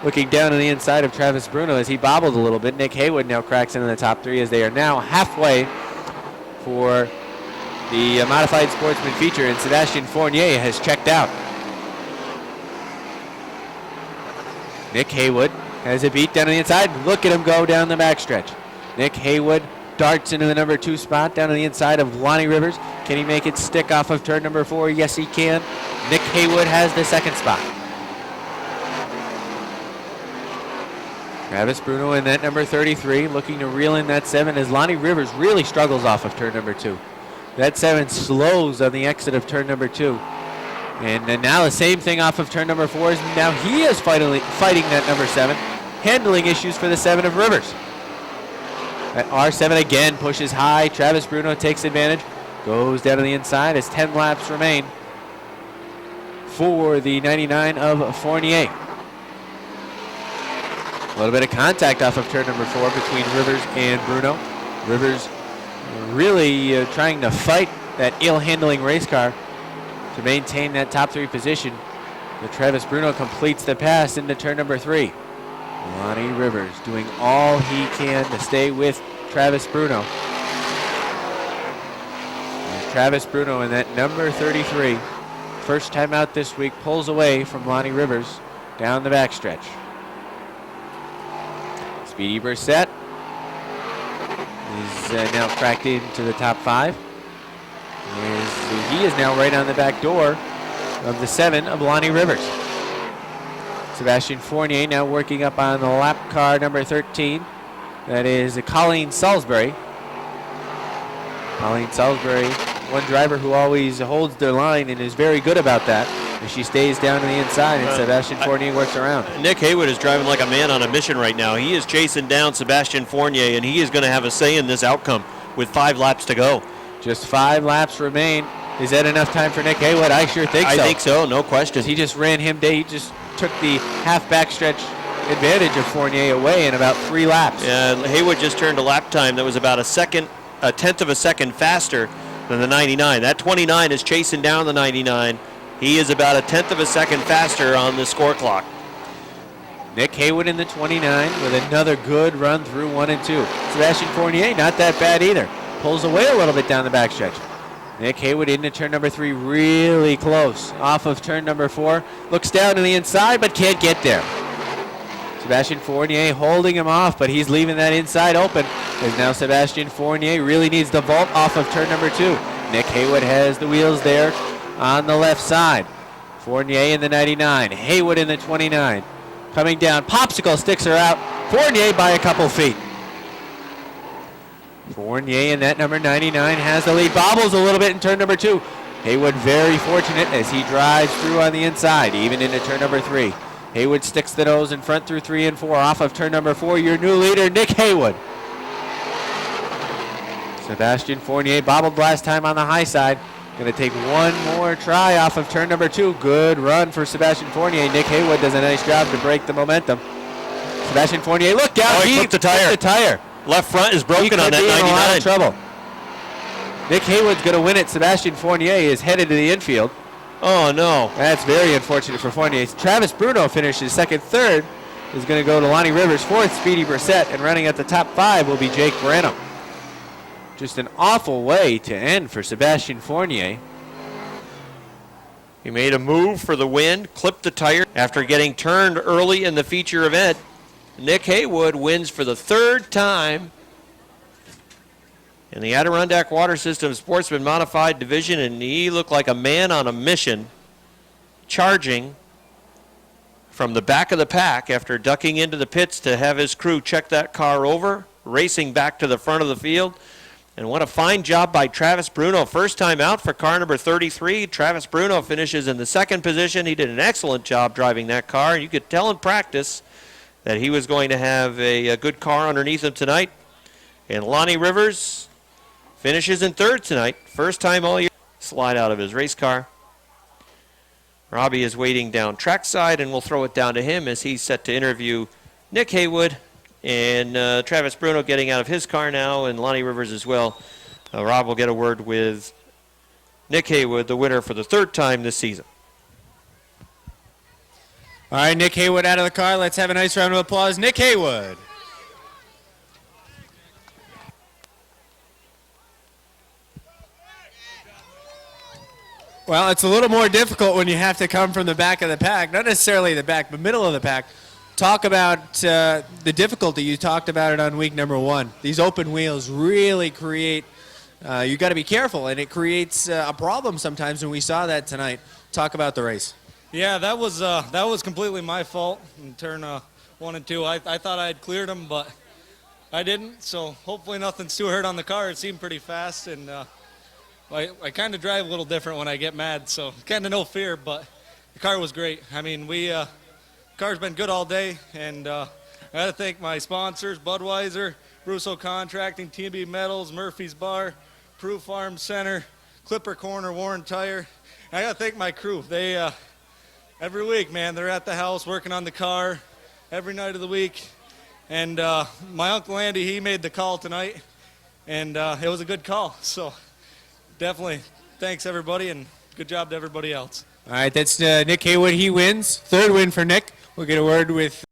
looking down on the inside of Travis Bruno as he bobbled a little bit. Nick Haywood now cracks into the top 3 as they are now halfway for the modified sportsman feature, and Sebastian Fournier has checked out. Nick Haywood has a beat down on the inside. Look at him go down the backstretch. Nick Haywood darts into the number 2 spot down on the inside of Lonnie Rivers. Can he make it stick off of turn number 4? Yes, he can. Nick Haywood has the 2nd spot. Travis Bruno in that number 33, looking to reel in that 7 as Lonnie Rivers really struggles off of turn number 2. That 7 slows on the exit of turn number 2. And then now the same thing off of turn number 4 is now he is fighting that number 7, handling issues for the 7 of Rivers. That R7 again pushes high. Travis Bruno takes advantage, goes down to the inside as 10 laps remain for the 99 of Fournier. A little bit of contact off of turn number 4 between Rivers and Bruno. Rivers really trying to fight that ill-handling race car to maintain that top 3 position. But Travis Bruno completes the pass into turn number 3. Lonnie Rivers doing all he can to stay with Travis Bruno. And Travis Bruno in that number 33, first time out this week, pulls away from Lonnie Rivers down the backstretch. Speedy Brissett is now cracked into the top 5. He is now right on the back door of the 7 of Lonnie Rivers. Sebastian Fournier now working up on the lap car number 13. That is Colleen Salisbury. Colleen Salisbury, one driver who always holds their line and is very good about that. And she stays down to the inside, and Sebastian Fournier works around. Nick Haywood is driving like a man on a mission right now. He is chasing down Sebastian Fournier, and he is going to have a say in this outcome with 5 laps to go. Just 5 laps remain. Is that enough time for Nick Haywood? I sure think so. I think so, no question. He just ran him down. He just took the half backstretch advantage of Fournier away in about 3 laps. Yeah, Haywood just turned a lap time that was about a tenth of a second faster than the 99. That 29 is chasing down the 99. He is about a tenth of a second faster on the score clock. Nick Haywood in the 29 with another good run through 1 and 2. Sebastian Fournier, not that bad either. Pulls away a little bit down the backstretch. Nick Haywood into turn number 3, really close. Off of turn number 4, looks down to the inside, but can't get there. Sebastian Fournier holding him off, but he's leaving that inside open. Because now Sebastian Fournier really needs the vault off of turn number 2. Nick Haywood has the wheels there on the left side. Fournier in the 99, Haywood in the 29. Coming down, Popsicle sticks her out. Fournier by a couple feet. Fournier in that number 99 has the lead. Bobbles a little bit in turn number 2. Haywood very fortunate as he drives through on the inside, even into turn number 3. Haywood sticks the nose in front through 3 and 4. Off of turn number 4, your new leader, Nick Haywood. Sebastian Fournier bobbled last time on the high side. Going to take one more try off of turn number 2. Good run for Sebastian Fournier. Nick Haywood does a nice job to break the momentum. Sebastian Fournier, look out. He flipped the tire. Left front is broken on that 99. He could be in a lot of trouble. Nick Haywood's going to win it. Sebastian Fournier is headed to the infield. Oh, no. That's very unfortunate for Fournier. Travis Bruno finishes second. Third is going to go to Lonnie Rivers. Fourth, Speedy Brissett. And running at the top 5 will be Jake Branham. Just an awful way to end for Sebastian Fournier. He made a move for the win, clipped the tire after getting turned early in the feature event. Nick Haywood wins for the 3rd time in the Adirondack Water System Sportsman Modified Division, and he looked like a man on a mission, charging from the back of the pack after ducking into the pits to have his crew check that car over, racing back to the front of the field. And what a fine job by Travis Bruno. First time out for car number 33. Travis Bruno finishes in the 2nd position. He did an excellent job driving that car. You could tell in practice that he was going to have a good car underneath him tonight. And Lonnie Rivers finishes in 3rd tonight. First time all year. Slide out of his race car. Robbie is waiting down trackside, and we'll throw it down to him as he's set to interview Nick Haywood. And Travis Bruno getting out of his car now, and Lonnie Rivers as well. Rob will get a word with Nick Haywood, the winner for the 3rd time this season. All right, Nick Haywood out of the car. Let's have a nice round of applause. Nick Haywood. Well, it's a little more difficult when you have to come from the back of the pack. Not necessarily the back, but middle of the pack. Talk about the difficulty. You talked about it on week number 1. These open wheels really create, you got to be careful, and it creates a problem sometimes, and we saw that tonight. Talk about the race. Yeah, that was completely my fault in turn 1 and 2. I thought I had cleared them, but I didn't. So hopefully nothing's too hurt on the car. It seemed pretty fast, and I kind of drive a little different when I get mad, so kind of no fear. But the car was great. I mean, the car's been good all day, and I got to thank my sponsors: Budweiser, Russo Contracting, TB Metals, Murphy's Bar, Proof Farm Center, Clipper Corner, Warren Tire. And I got to thank my crew. They every week, man, they're at the house working on the car every night of the week. And my Uncle Andy, he made the call tonight, and it was a good call. So definitely thanks, everybody, and good job to everybody else. All right, that's Nick Haywood. He wins. 3rd win for Nick. We'll get a word with